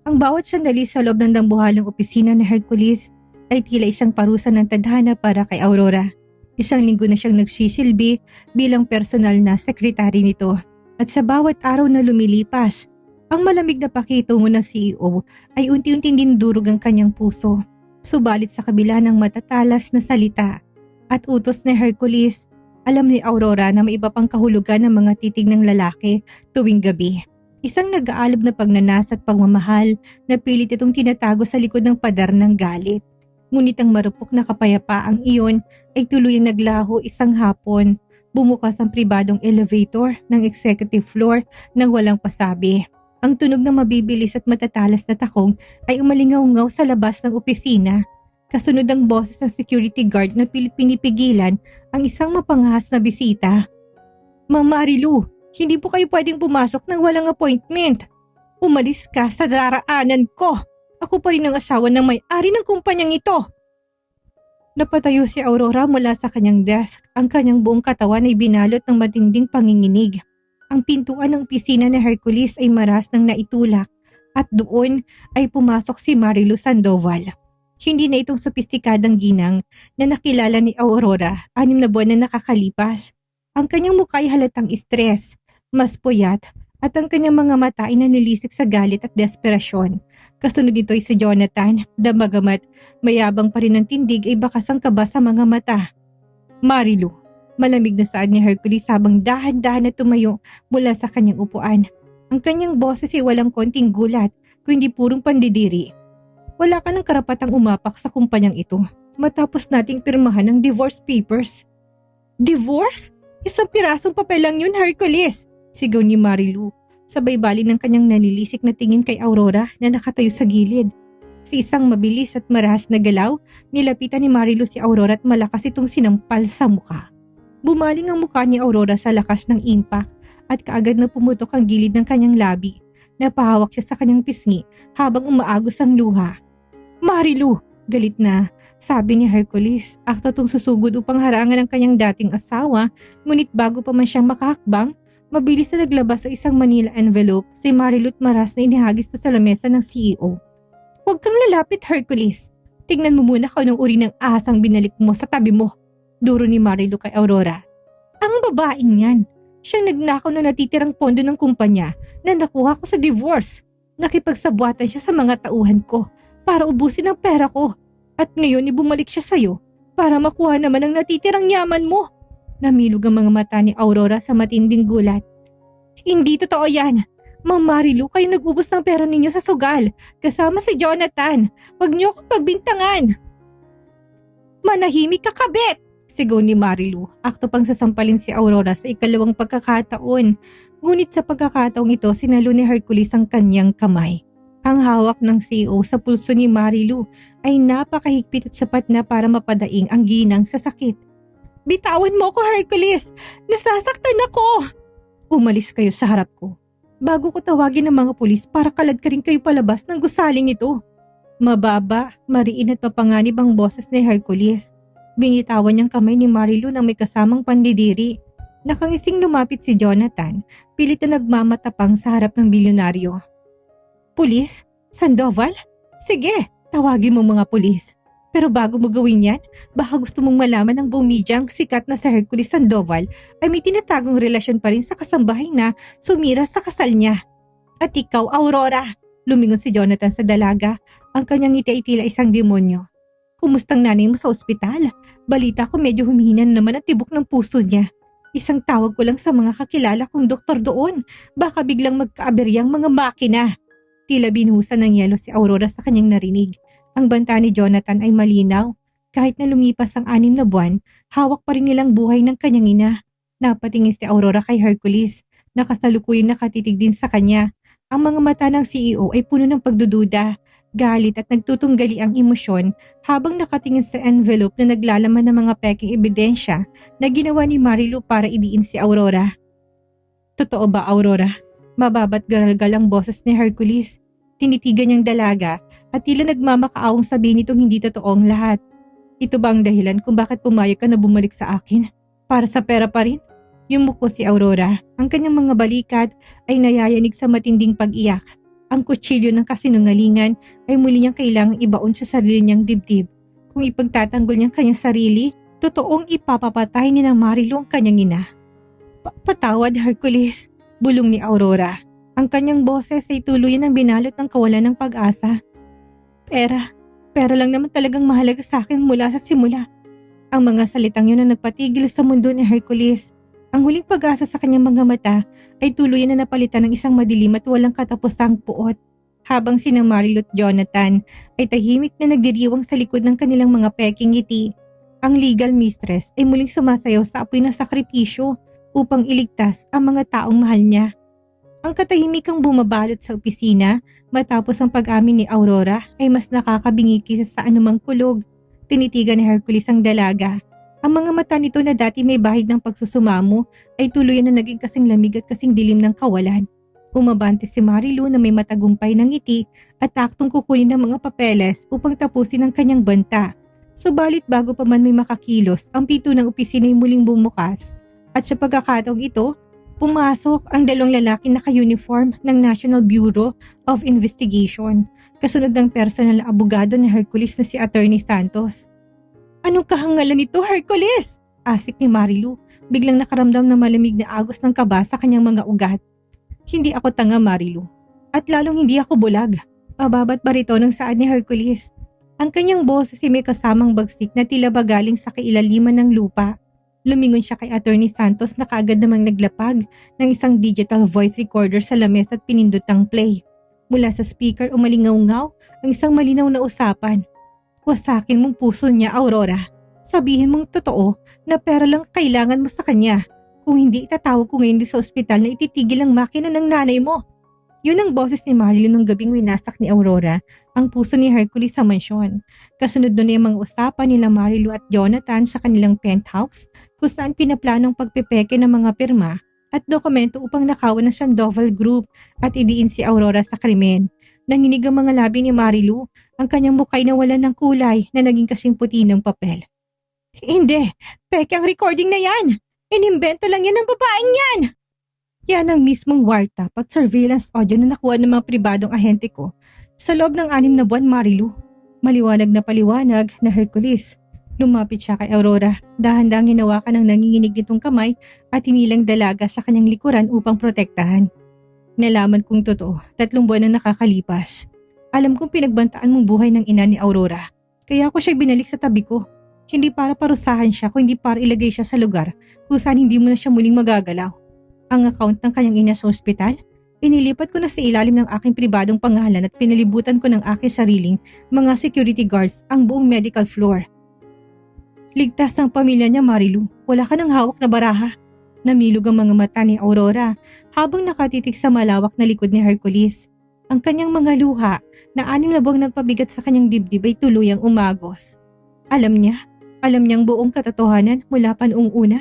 S1: Ang bawat sandali sa loob ng dambuhalang opisina ni Hercules ay tila isang parusa ng tadhana para kay Aurora. 1 linggo na siyang nagsisilbi bilang personal na sekretary nito. At sa bawat araw na lumilipas, ang malamig na pakitungo ng CEO ay unti-unting dinudurog ang kanyang puso. Subalit sa kabila ng matatalas na salita at utos ni Hercules, alam ni Aurora na may iba pang kahulugan ng mga titig ng lalaki tuwing gabi. Isang nag-aalab na pagnanas at pagmamahal na pilit itong tinatago sa likod ng padar ng galit. Ngunit ang marupok na kapayapaang iyon ay tuluyang naglaho isang hapon. Bumukas ang pribadong elevator ng executive floor nang walang pasabi. Ang tunog ng mabibilis at matatalas na takong ay umalingaw-ngaw sa labas ng opisina. Kasunod ang boses ng security guard na pilit pinipigilan ang isang mapangahas na bisita. "Ma'am Marilu, hindi po kayo pwedeng pumasok nang walang appointment. Umalis ka sa daraanan ko. Ako pa rin ang asawa ng may-ari ng kumpanyang ito." Napatayo si Aurora mula sa kanyang desk. Ang kanyang buong katawan ay binalot ng matinding panginginig. Ang pintuan ng opisina ni Hercules ay maras ng naitulak at doon ay pumasok si Marilu Sandoval. Hindi na itong sopistikadang ginang na nakilala ni Aurora 6 na buwan na nakakalipas. Ang kanyang mukha ay halatang stress, mas puyat at ang kanyang mga mata ay nanilisik sa galit at desperasyon. Kasunod dito ay si Jonathan, damagamat mayabang pa rin ang tindig ay bakas ang kaba sa mga mata. "Marilu," malamig na saad ni Hercules habang dahan-dahan na tumayo mula sa kanyang upuan. Ang kanyang boses ay walang konting gulat, kundi purong pandidiri. "Wala ka ng karapatang umapak sa kumpanyang ito matapos nating pirmahan ang divorce papers." "Divorce? Isang pirasong papel lang yun, Hercules," sigaw ni Marilu. Sabay bali ng kanyang nanilisik na tingin kay Aurora na nakatayo sa gilid. Sa isang mabilis at maras na galaw, nilapitan ni Marilu si Aurora at malakas itong sinampal sa mukha. Bumaling ang mukha ni Aurora sa lakas ng impact at kaagad na pumutok ang gilid ng kanyang labi. Napahawak siya sa kanyang pisngi habang umaagos ang luha. "Marilu!" Galit na sabi ni Hercules. Akto tong susugod upang harangan ang kanyang dating asawa, ngunit bago pa man siyang makahakbang, mabilis na naglabas sa isang Manila envelope si Marilu at maras na inihagis sa lamesa ng CEO. "Huwag kang lalapit, Hercules. Tingnan mo muna kung anong uri ng ahas ang binalik mo sa tabi mo," duro ni Marilu kay Aurora. "Ang babaeng yan. Siyang nagnakaw na natitirang pondo ng kumpanya na nakuha ko sa divorce. Nakipagsabwatan siya sa mga tauhan ko para ubusin ang pera ko. At ngayon ibumalik siya sa'yo para makuha naman ang natitirang yaman mo." Namilog ang mga mata ni Aurora sa matinding gulat. "Hindi totoo yan. Ma'am Marilu, kayo nag-ubos ng pera ninyo sa sugal, kasama si Jonathan. Huwag niyo akong pagbintangan." "Manahimik ka, kabit!" sigaw ni Marilu. Akto pang sasampalin si Aurora sa ikalawang pagkakataon. Ngunit sa pagkakataong ito, sinalo ni Hercules ang kanyang kamay. Ang hawak ng CEO sa pulso ni Marilu ay napakahigpit at sapat na para mapadaing ang ginang sa sakit. Bitawan mo ko, Hercules! Nasasaktan ako! Umalis kayo sa harap ko. Bago ko tawagin ng mga pulis para kalad ka rin kayo palabas ng gusaling ito. Mababa, mariin at mapanganib ang boses ni Hercules. Binitawan niyang kamay ni Marilu nang may kasamang pandidiri. Nakangising lumapit si Jonathan, pilit na nagmamatapang sa harap ng bilyonaryo. Pulis? Sandoval? Sige, tawagin mo mga pulis. Pero bago mo gawin yan, baka gusto mong malaman ng buong media ang sikat na si Hercules Sandoval ay may tinatagong relasyon pa rin sa kasambahay na sumira sa kasal niya. At ikaw, Aurora, lumingon si Jonathan sa dalaga. Ang kanyang ngiti ay tila isang demonyo. Kumustang nanay mo sa ospital? Balita ko medyo humihina naman ang tibok ng puso niya. Isang tawag ko lang sa mga kakilala kong doktor doon. Baka biglang magkaaberyang mga makina. Tila binuhusan ng yelo si Aurora sa kanyang narinig. Ang banta ni Jonathan ay malinaw. Kahit na lumipas ang 6 na buwan, hawak pa rin nilang buhay ng kanyang ina. Napatingin si Aurora kay Hercules. Nakasalukuyang nakatitig din sa kanya. Ang mga mata ng CEO ay puno ng pagdududa, galit at nagtutunggali ang emosyon habang nakatingin sa envelope na naglalaman ng mga peking ebidensya na ginawa ni Marilu para idiin si Aurora. Totoo ba, Aurora? Mababa't garalgal ang boses ni Hercules. Tinitigan niyang dalaga at tila nagmamakaawang sabihin nitong hindi totoong lahat. Ito ba ang dahilan kung bakit pumayag ka na bumalik sa akin? Para sa pera pa rin? Yumuko si Aurora. Ang kanyang mga balikat ay nayayanig sa matinding pag-iyak. Ang kutsilyo ng kasinungalingan ay muli niyang kailangang ibaon sa sarili niyang dibdib. Kung ipagtatanggol niyang kanyang sarili, totoong ipapapatay ni ng Marilu ang kanyang ina. Patawad, Hercules, bulong ni Aurora. Ang kanyang boses ay tuluyan ng binalot ng kawalan ng pag-asa. Pera lang naman talagang mahalaga sa akin mula sa simula. Ang mga salitang yun ang nagpatigil sa mundo ni Hercules. Ang huling pag-asa sa kanyang mga mata ay tuluyan na napalitan ng isang madilim at walang katapusang puot. Habang sina Marilu at Jonathan ay tahimik na nagdiriwang sa likod ng kanilang mga peking ngiti, ang legal mistress ay muling sumasayaw sa apoy na sakripisyo upang iligtas ang mga taong mahal niya. Ang katahimikang bumabalot sa opisina matapos ang pag-amin ni Aurora ay mas nakakabingi kaysa sa anumang kulog. Tinitigan ni Hercules ang dalaga. Ang mga mata nito na dati may bahid ng pagsusumamo ay tuluyan na naging kasing lamig at kasing dilim ng kawalan. Umabante si Marilu na may matagumpay ng ngiti at taktong kukunin ng mga papeles upang tapusin ang kanyang banta. Subalit bago pa man may makakilos, ang pinto ng opisina ay muling bumukas. At sa pagkakataong ito, pumasok ang 2 lalaki na ka-uniform ng National Bureau of Investigation, kasunod ng personal na abogado ni Hercules na si Attorney Santos. Anong kahangalan nito, Hercules? Asik ni Marilu, biglang nakaramdam ng malamig na agos ng kaba sa kanyang mga ugat. Hindi ako tanga, Marilu. At lalong hindi ako bulag. Mababat barito ng saad ni Hercules. Ang kanyang boses ay may kasamang bagsik na tila ba galing sa kailaliman ng lupa. Lumingon siya kay Attorney Santos na kaagad namang naglapag ng isang digital voice recorder sa lamesa at pinindot ang play. Mula sa speaker umalingaw-ngaw ang isang malinaw na usapan. Wasakin mong puso niya, Aurora. Sabihin mong totoo na pera lang kailangan mo sa kanya. Kung hindi, itatawag ko ngayon sa ospital na ititigil ang makina ng nanay mo. Yun ang boses ni Marilu nung gabing winasak ni Aurora ang puso ni Hercules sa mansyon. Kasunod doon ay mga usapan nila Marilu at Jonathan sa kanilang penthouse kung saan pinaplanong pagpipeke ng mga pirma at dokumento upang nakawan ng Sandoval Group at idiin si Aurora sa krimen. Nanginig ang mga labi ni Marilu, ang kanyang mukha ay nawalan ng kulay na naging kasing puti ng papel. Hindi, peke ang recording na yan! Inimbento lang yan ng babaeng yan! Yan ang mismong wiretap at surveillance audio na nakuha ng mga pribadong ahente ko sa loob ng 6 na buwan, Marilu. Maliwanag na paliwanag na Hercules. Lumapit siya kay Aurora, dahan-dahang hinawakan ng nanginginig nitong kamay at hinilang dalaga sa kanyang likuran upang protektahan. Nalaman kong totoo, 3 buwan na nakakalipas. Alam kong pinagbantaan mong buhay ng ina ni Aurora, kaya ako siya binalik sa tabi ko. Hindi para parusahan siya, kundi para ilagay siya sa lugar kung saan hindi mo na siya muling magagalaw. Ang account ng kanyang ina sa ospital, inilipat ko na sa ilalim ng aking pribadong pangalan at pinalibutan ko ng aking sariling mga security guards ang buong medical floor. Ligtas ng pamilya niya, Marilu. Wala ka ng hawak na baraha. Namilog ang mga mata ni Aurora habang nakatitig sa malawak na likod ni Hercules. Ang kanyang mga luha na 6 na buwang nagpabigat sa kanyang dibdib ay tuluyang umagos. Alam niyang buong katotohanan mula pa noong una.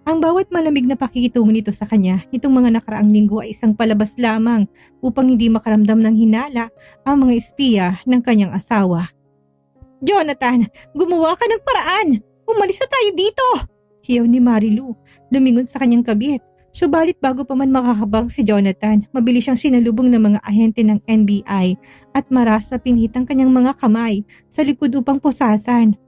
S1: Ang bawat malamig na pakikitungo nito sa kanya nitong mga nakaraang linggo ay isang palabas lamang upang hindi makaramdam ng hinala ang mga espiya ng kanyang asawa. "Jonathan, gumawa ka ng paraan! Umalis na tayo dito!" Hiyaw ni Marilu, lumingon sa kanyang kabit. Subalit bago pa man makakabang si Jonathan, mabilis siyang sinalubong ng mga ahente ng NBI at maras na pinhit ang kanyang mga kamay sa likod upang pusasan.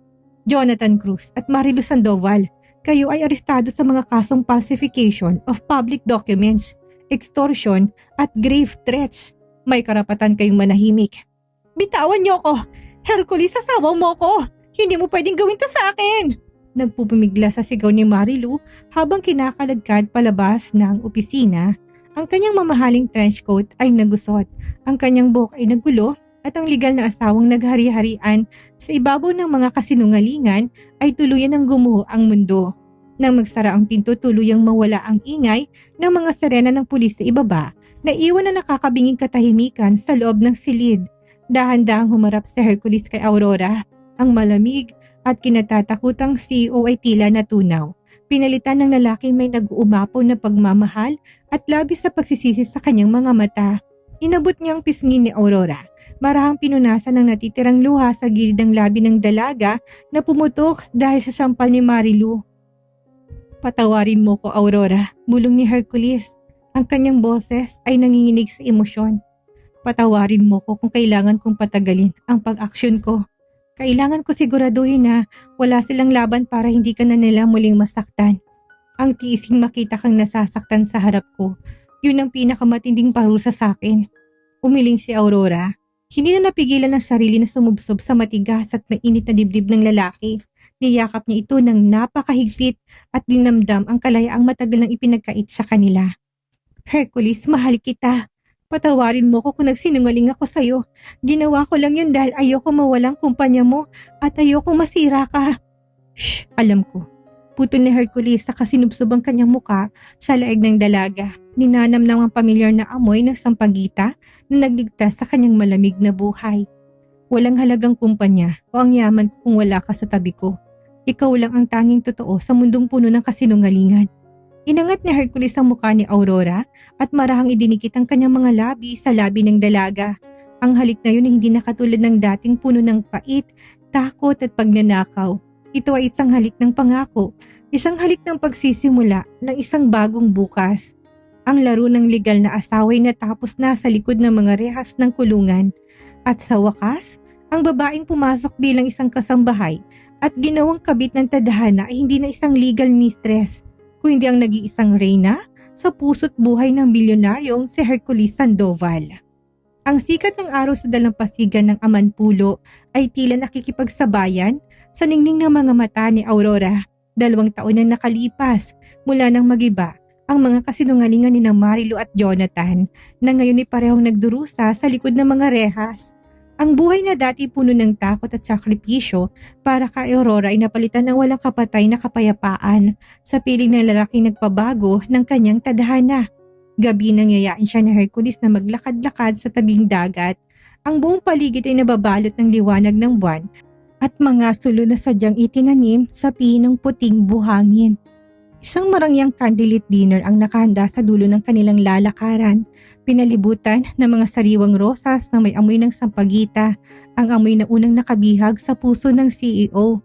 S1: "Jonathan Cruz at Marilu Sandoval, kayo ay arestado sa mga kasong falsification of public documents, extortion at grave threats. May karapatan kayong manahimik." "Bitawan niyo ako! Hercules, asawa mo ko! Hindi mo pwedeng gawin to sa akin!" Nagpupumigla sa sigaw ni Marilu habang kinakaladkad palabas ng opisina. Ang kanyang mamahaling trench coat ay nagusot, ang kanyang buhok ay nagulo at ang legal na asawang naghari-harian sa ibabaw ng mga kasinungalingan ay tuluyan ng gumuho ang mundo. Nang magsara ang pinto, tuluyang mawala ang ingay ng mga sirena ng pulis sa ibaba, naiwan na nakakabinging katahimikan sa loob ng silid. Dahan-dahang humarap si Hercules kay Aurora. Ang malamig at kinatatakutang CEO ay tila natunaw. Pinalitan ng lalaking may nag-uumapaw na pagmamahal at labis sa pagsisisi sa kanyang mga mata. Inabot niyang pisngi ni Aurora. Marahang pinunasan ng natitirang luha sa gilid ng labi ng dalaga na pumutok dahil sa sampal ni Marilu. "Patawarin mo ko, Aurora," bulong ni Hercules. Ang kanyang boses ay nanginginig sa emosyon. "Patawarin mo ko kung kailangan kong patagalin ang pag-aksyon ko. Kailangan ko siguraduhin na wala silang laban para hindi ka na nila muling masaktan. Ang tiising makita kang nasasaktan sa harap ko, yun ang pinakamatinding parusa sa akin." Umiling si Aurora. Hindi na napigilan ng sarili na sumubsob sa matigas at mainit na dibdib ng lalaki. Niyakap niya ito ng napakahigpit at dinamdam ang kalayaang matagal nang ipinagkait sa kanila. "Hercules, mahal kita. Patawarin mo ko kung nagsinungaling ako sa'yo. Ginawa ko lang yun dahil ayoko mawalang kumpanya mo at ayoko masira ka." "Shh, alam ko." Putol ni Hercules sa kasinubsob ang kanyang muka sa laig ng dalaga. Ninanam ng ang pamilyar na amoy ng sampagita na nagligtas sa kanyang malamig na buhay. "Walang halagang kumpanya o ang yaman ko kung wala ka sa tabi ko. Ikaw lang ang tanging totoo sa mundong puno ng kasinungalingan." Inangat ni Hercules ang mukha ni Aurora at marahang idinikit ang kanyang mga labi sa labi ng dalaga. Ang halik na yun ay hindi na katulad ng dating puno ng pait, takot at pagnanakaw. Ito ay isang halik ng pangako, isang halik ng pagsisimula ng isang bagong bukas. Ang laro ng legal na asawa ay natapos na sa likod ng mga rehas ng kulungan. At sa wakas, ang babaeng pumasok bilang isang kasambahay at ginawang kabit ng tadhana ay hindi na isang legal mistress, kundi ang nag-iisang reyna sa puso't buhay ng bilyonaryong si Hercules Sandoval. Ang sikat ng araw sa dalampasigan ng Amanpulo ay tila nakikipagsabayan sa ningning ng mga mata ni Aurora. 2 taon na nakalipas mula nang magiba ang mga kasinungalingan ni Marilu at Jonathan na ngayon ay parehong nagdurusa sa likod ng mga rehas. Ang buhay na dati puno ng takot at sakripisyo para kay Aurora ay napalitan ng walang kapatay na kapayapaan sa piling ng lalaking nagpabago ng kanyang tadhana. Gabi nang yayain siya ni Hercules na maglakad-lakad sa tabing dagat. Ang buong paligid ay nababalot ng liwanag ng buwan at mga sulo na sadyang itinanim sa pinong puting buhangin. Isang marangyang candlelit dinner ang nakahanda sa dulo ng kanilang lalakaran. Pinalibutan ng mga sariwang rosas na may amoy ng sampagita, ang amoy na unang nakabihag sa puso ng CEO.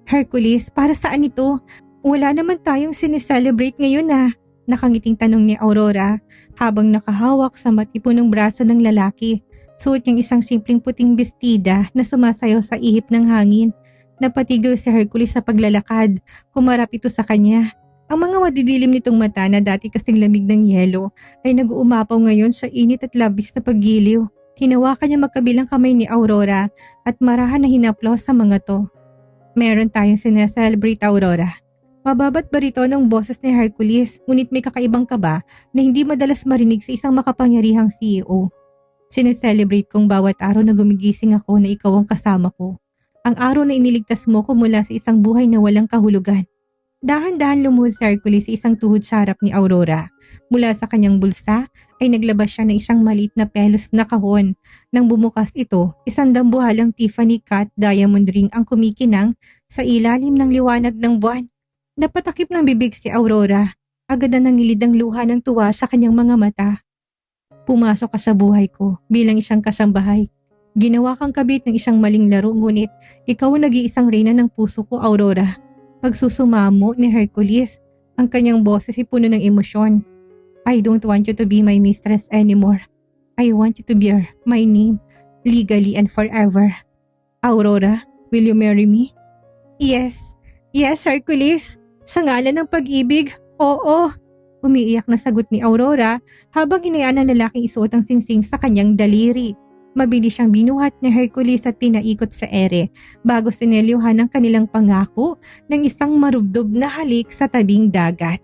S1: "Hercules, para saan ito? Wala naman tayong sineselebrate ngayon ah," nakangiting tanong ni Aurora habang nakahawak sa matipunong braso ng lalaki. Suot niyang isang simpleng puting bestida na sumasayaw sa ihip ng hangin. Napatigil si Hercules sa paglalakad. Humarap ito sa kanya. Ang mga madidilim nitong mata na dati kasing lamig ng yelo ay nag-uumapaw ngayon sa init at labis na paggiliw. Hinawakan niya magkabilang kamay ni Aurora at marahan na hinaplos sa mga to. "Meron tayong sineselebrate, Aurora." Mababat barito ng boses ni Hercules, ngunit may kakaibang kaba na hindi madalas marinig sa isang makapangyarihang CEO. "Sineselebrate kong bawat araw na gumigising ako na ikaw ang kasama ko. Ang araw na iniligtas mo ko mula sa isang buhay na walang kahulugan. Dahan-dahan lumuhod si Hercules sa isang tuhod sa harap ni Aurora. Mula sa kanyang bulsa ay naglabas siya ng isang maliit na pelos na kahon. Nang bumukas ito, isang dambuhalang Tiffany cut diamond ring ang kumikinang sa ilalim ng liwanag ng buwan. Napatakip ng bibig si Aurora. Agad na nangilid ang luha ng tuwa sa kanyang mga mata. Pumasok ka sa buhay ko bilang isang kasambahay. Ginawa kang kabit ng isang maling laro ngunit ikaw ang nag-iisang reyna ng puso ko, Aurora. Pagsusumamo ni Hercules, ang kanyang boses ay puno ng emosyon. I don't want you to be my mistress anymore. I want you to bear my name legally and forever. Aurora, will you marry me? Yes. Yes, Hercules. Sa ngalan ng pag-ibig, oo. Umiiyak na sagot ni Aurora habang hinayaan ng lalaking isuot ang singsing sa kanyang daliri. Mabilis siyang binuhat ni Hercules at pinaikot sa ere bago sinelyuhan ang kanilang pangako ng isang marubdob na halik sa tabing dagat.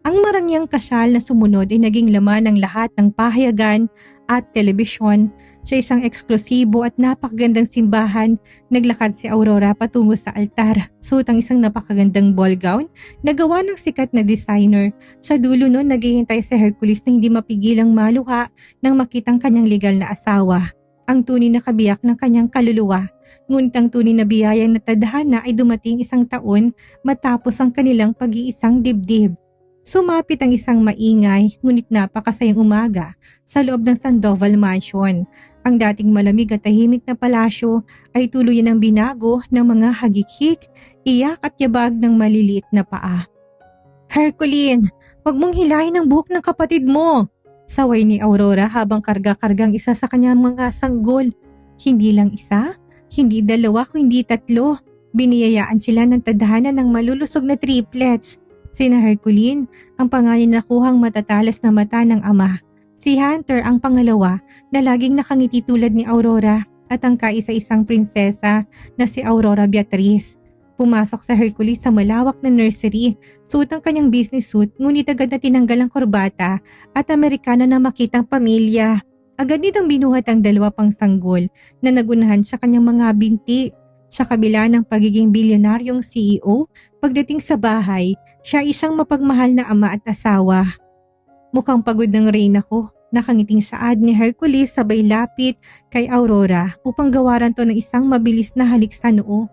S1: Ang marangyang kasal na sumunod ay naging laman ng lahat ng pahayagan at telebisyon. Sa isang eksklusibo at napakagandang simbahan, naglakad si Aurora patungo sa altar. Suot ang isang napakagandang ball gown na gawa ng sikat na designer. Sa dulo nun, naghihintay si Hercules na hindi mapigilang maluha nang makitang kanyang legal na asawa. Ang tunay na kabiyak ng kanyang kaluluwa. Ngunit ang tunay na biyayang natadhana ay dumating isang taon matapos ang kanilang pag-iisang dibdib. Sumapit ang isang maingay ngunit napakasayang umaga sa loob ng Sandoval Mansion. Ang dating malamig at tahimik na palasyo ay tuluyan ng binago ng mga hagikik, iyak at yabag ng maliliit na paa. Herculine, wag mong hilahin ang buhok ng kapatid mo! Saway ni Aurora habang karga-kargang isa sa kanyang mga sanggol. Hindi lang isa, hindi dalawa kundi tatlo. Biniyayaan sila ng tadhana ng malulusog na triplets. Sina Herculine, ang pangalan na nakuhang matatalas na mata ng ama. Si Hunter ang pangalawa na laging nakangiti tulad ni Aurora at ang kaisa-isang prinsesa na si Aurora Beatriz. Pumasok sa Hercules sa malawak na nursery, suot ang kanyang business suit ngunit agad na tinanggal ang korbata at Amerikana na makitang pamilya. Agad nitong binuhat ang dalawa pang sanggol na nagunahan sa kanyang mga binti. Sa kabila ng pagiging bilyonaryong CEO, pagdating sa bahay, siya isang mapagmahal na ama at asawa. Mukhang pagod ng reyna ko, nakangiting saad ni Hercules sabay lapit kay Aurora upang gawaran to ng isang mabilis na halik sa noo.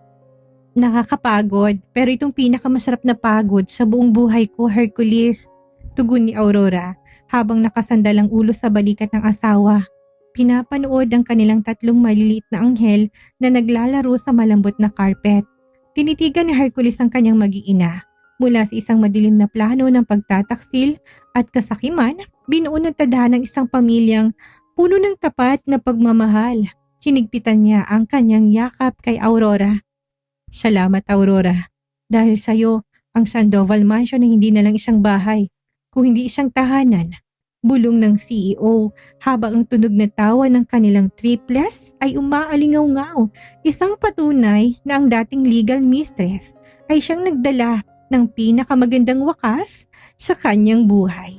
S1: Nakakapagod, pero itong pinakamasarap na pagod sa buong buhay ko, Hercules. Tugon ni Aurora habang nakasandal ang ulo sa balikat ng asawa. Pinapanood ang kanilang tatlong maliliit na anghel na naglalaro sa malambot na carpet. Tinitigan ni Hercules ang kanyang mag-iina. Mula sa isang madilim na plano ng pagtataksil at kasakiman, binuo ng tadhana ng isang pamilyang puno ng tapat na pagmamahal. Hinigpitan niya ang kanyang yakap kay Aurora. Salamat, Aurora. Dahil sa iyo, ang Sandoval Mansion ay hindi na lang isang bahay, kung hindi isang tahanan. Bulong ng CEO habang ang tunog na tawa ng kanilang triplets ay umaalingaw-ngaw. Isang patunay na ang dating legal mistress ay siyang nagdala ng pinakamagandang wakas sa kanyang buhay.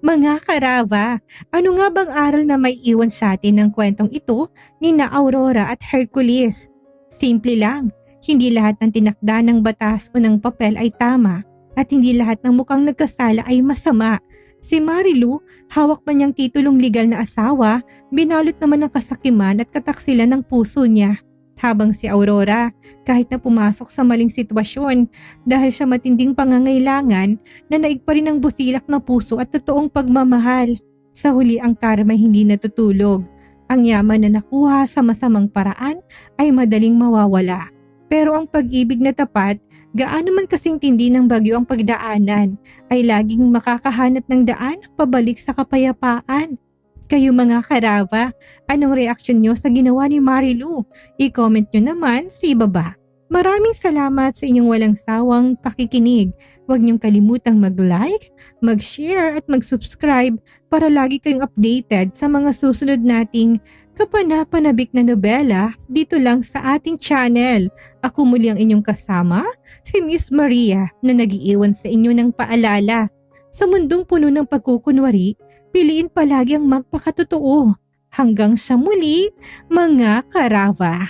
S1: Mga karava, ano nga bang aral na may iwan sa atin ng kwentong ito ni na Aurora at Hercules? Simple lang, hindi lahat ng tinakda ng batas o ng papel ay tama at hindi lahat ng mukhang nagkasala ay masama. Si Marilu, hawak pa niyang titulong legal na asawa, binalot naman ng kasakiman at kataksilan ng puso niya. Habang si Aurora, kahit na pumasok sa maling sitwasyon dahil sa matinding pangangailangan, nanaig pa rin ang busilak na puso at totoong pagmamahal. Sa huli ang karma hindi natutulog. Ang yaman na nakuha sa masamang paraan ay madaling mawawala. Pero ang pag-ibig na tapat, gaano man kasing tindi ng bagyo ang pagdaanan, ay laging makakahanap ng daan pabalik sa kapayapaan. Kayo mga karava, anong reaksyon nyo sa ginawa ni Marilu? I-comment nyo naman sa ibaba. Maraming salamat sa inyong walang sawang pakikinig. Huwag niyong kalimutang mag-like, mag-share at mag-subscribe para lagi kayong updated sa mga susunod nating kapanapanabik na nobela dito lang sa ating channel. Ako muli ang inyong kasama, si Miss Maria na nag-iiwan sa inyo ng paalala. Sa mundong puno ng pagkukunwari, piliin palagi ang magpakatotoo. Hanggang sa muli, mga karava.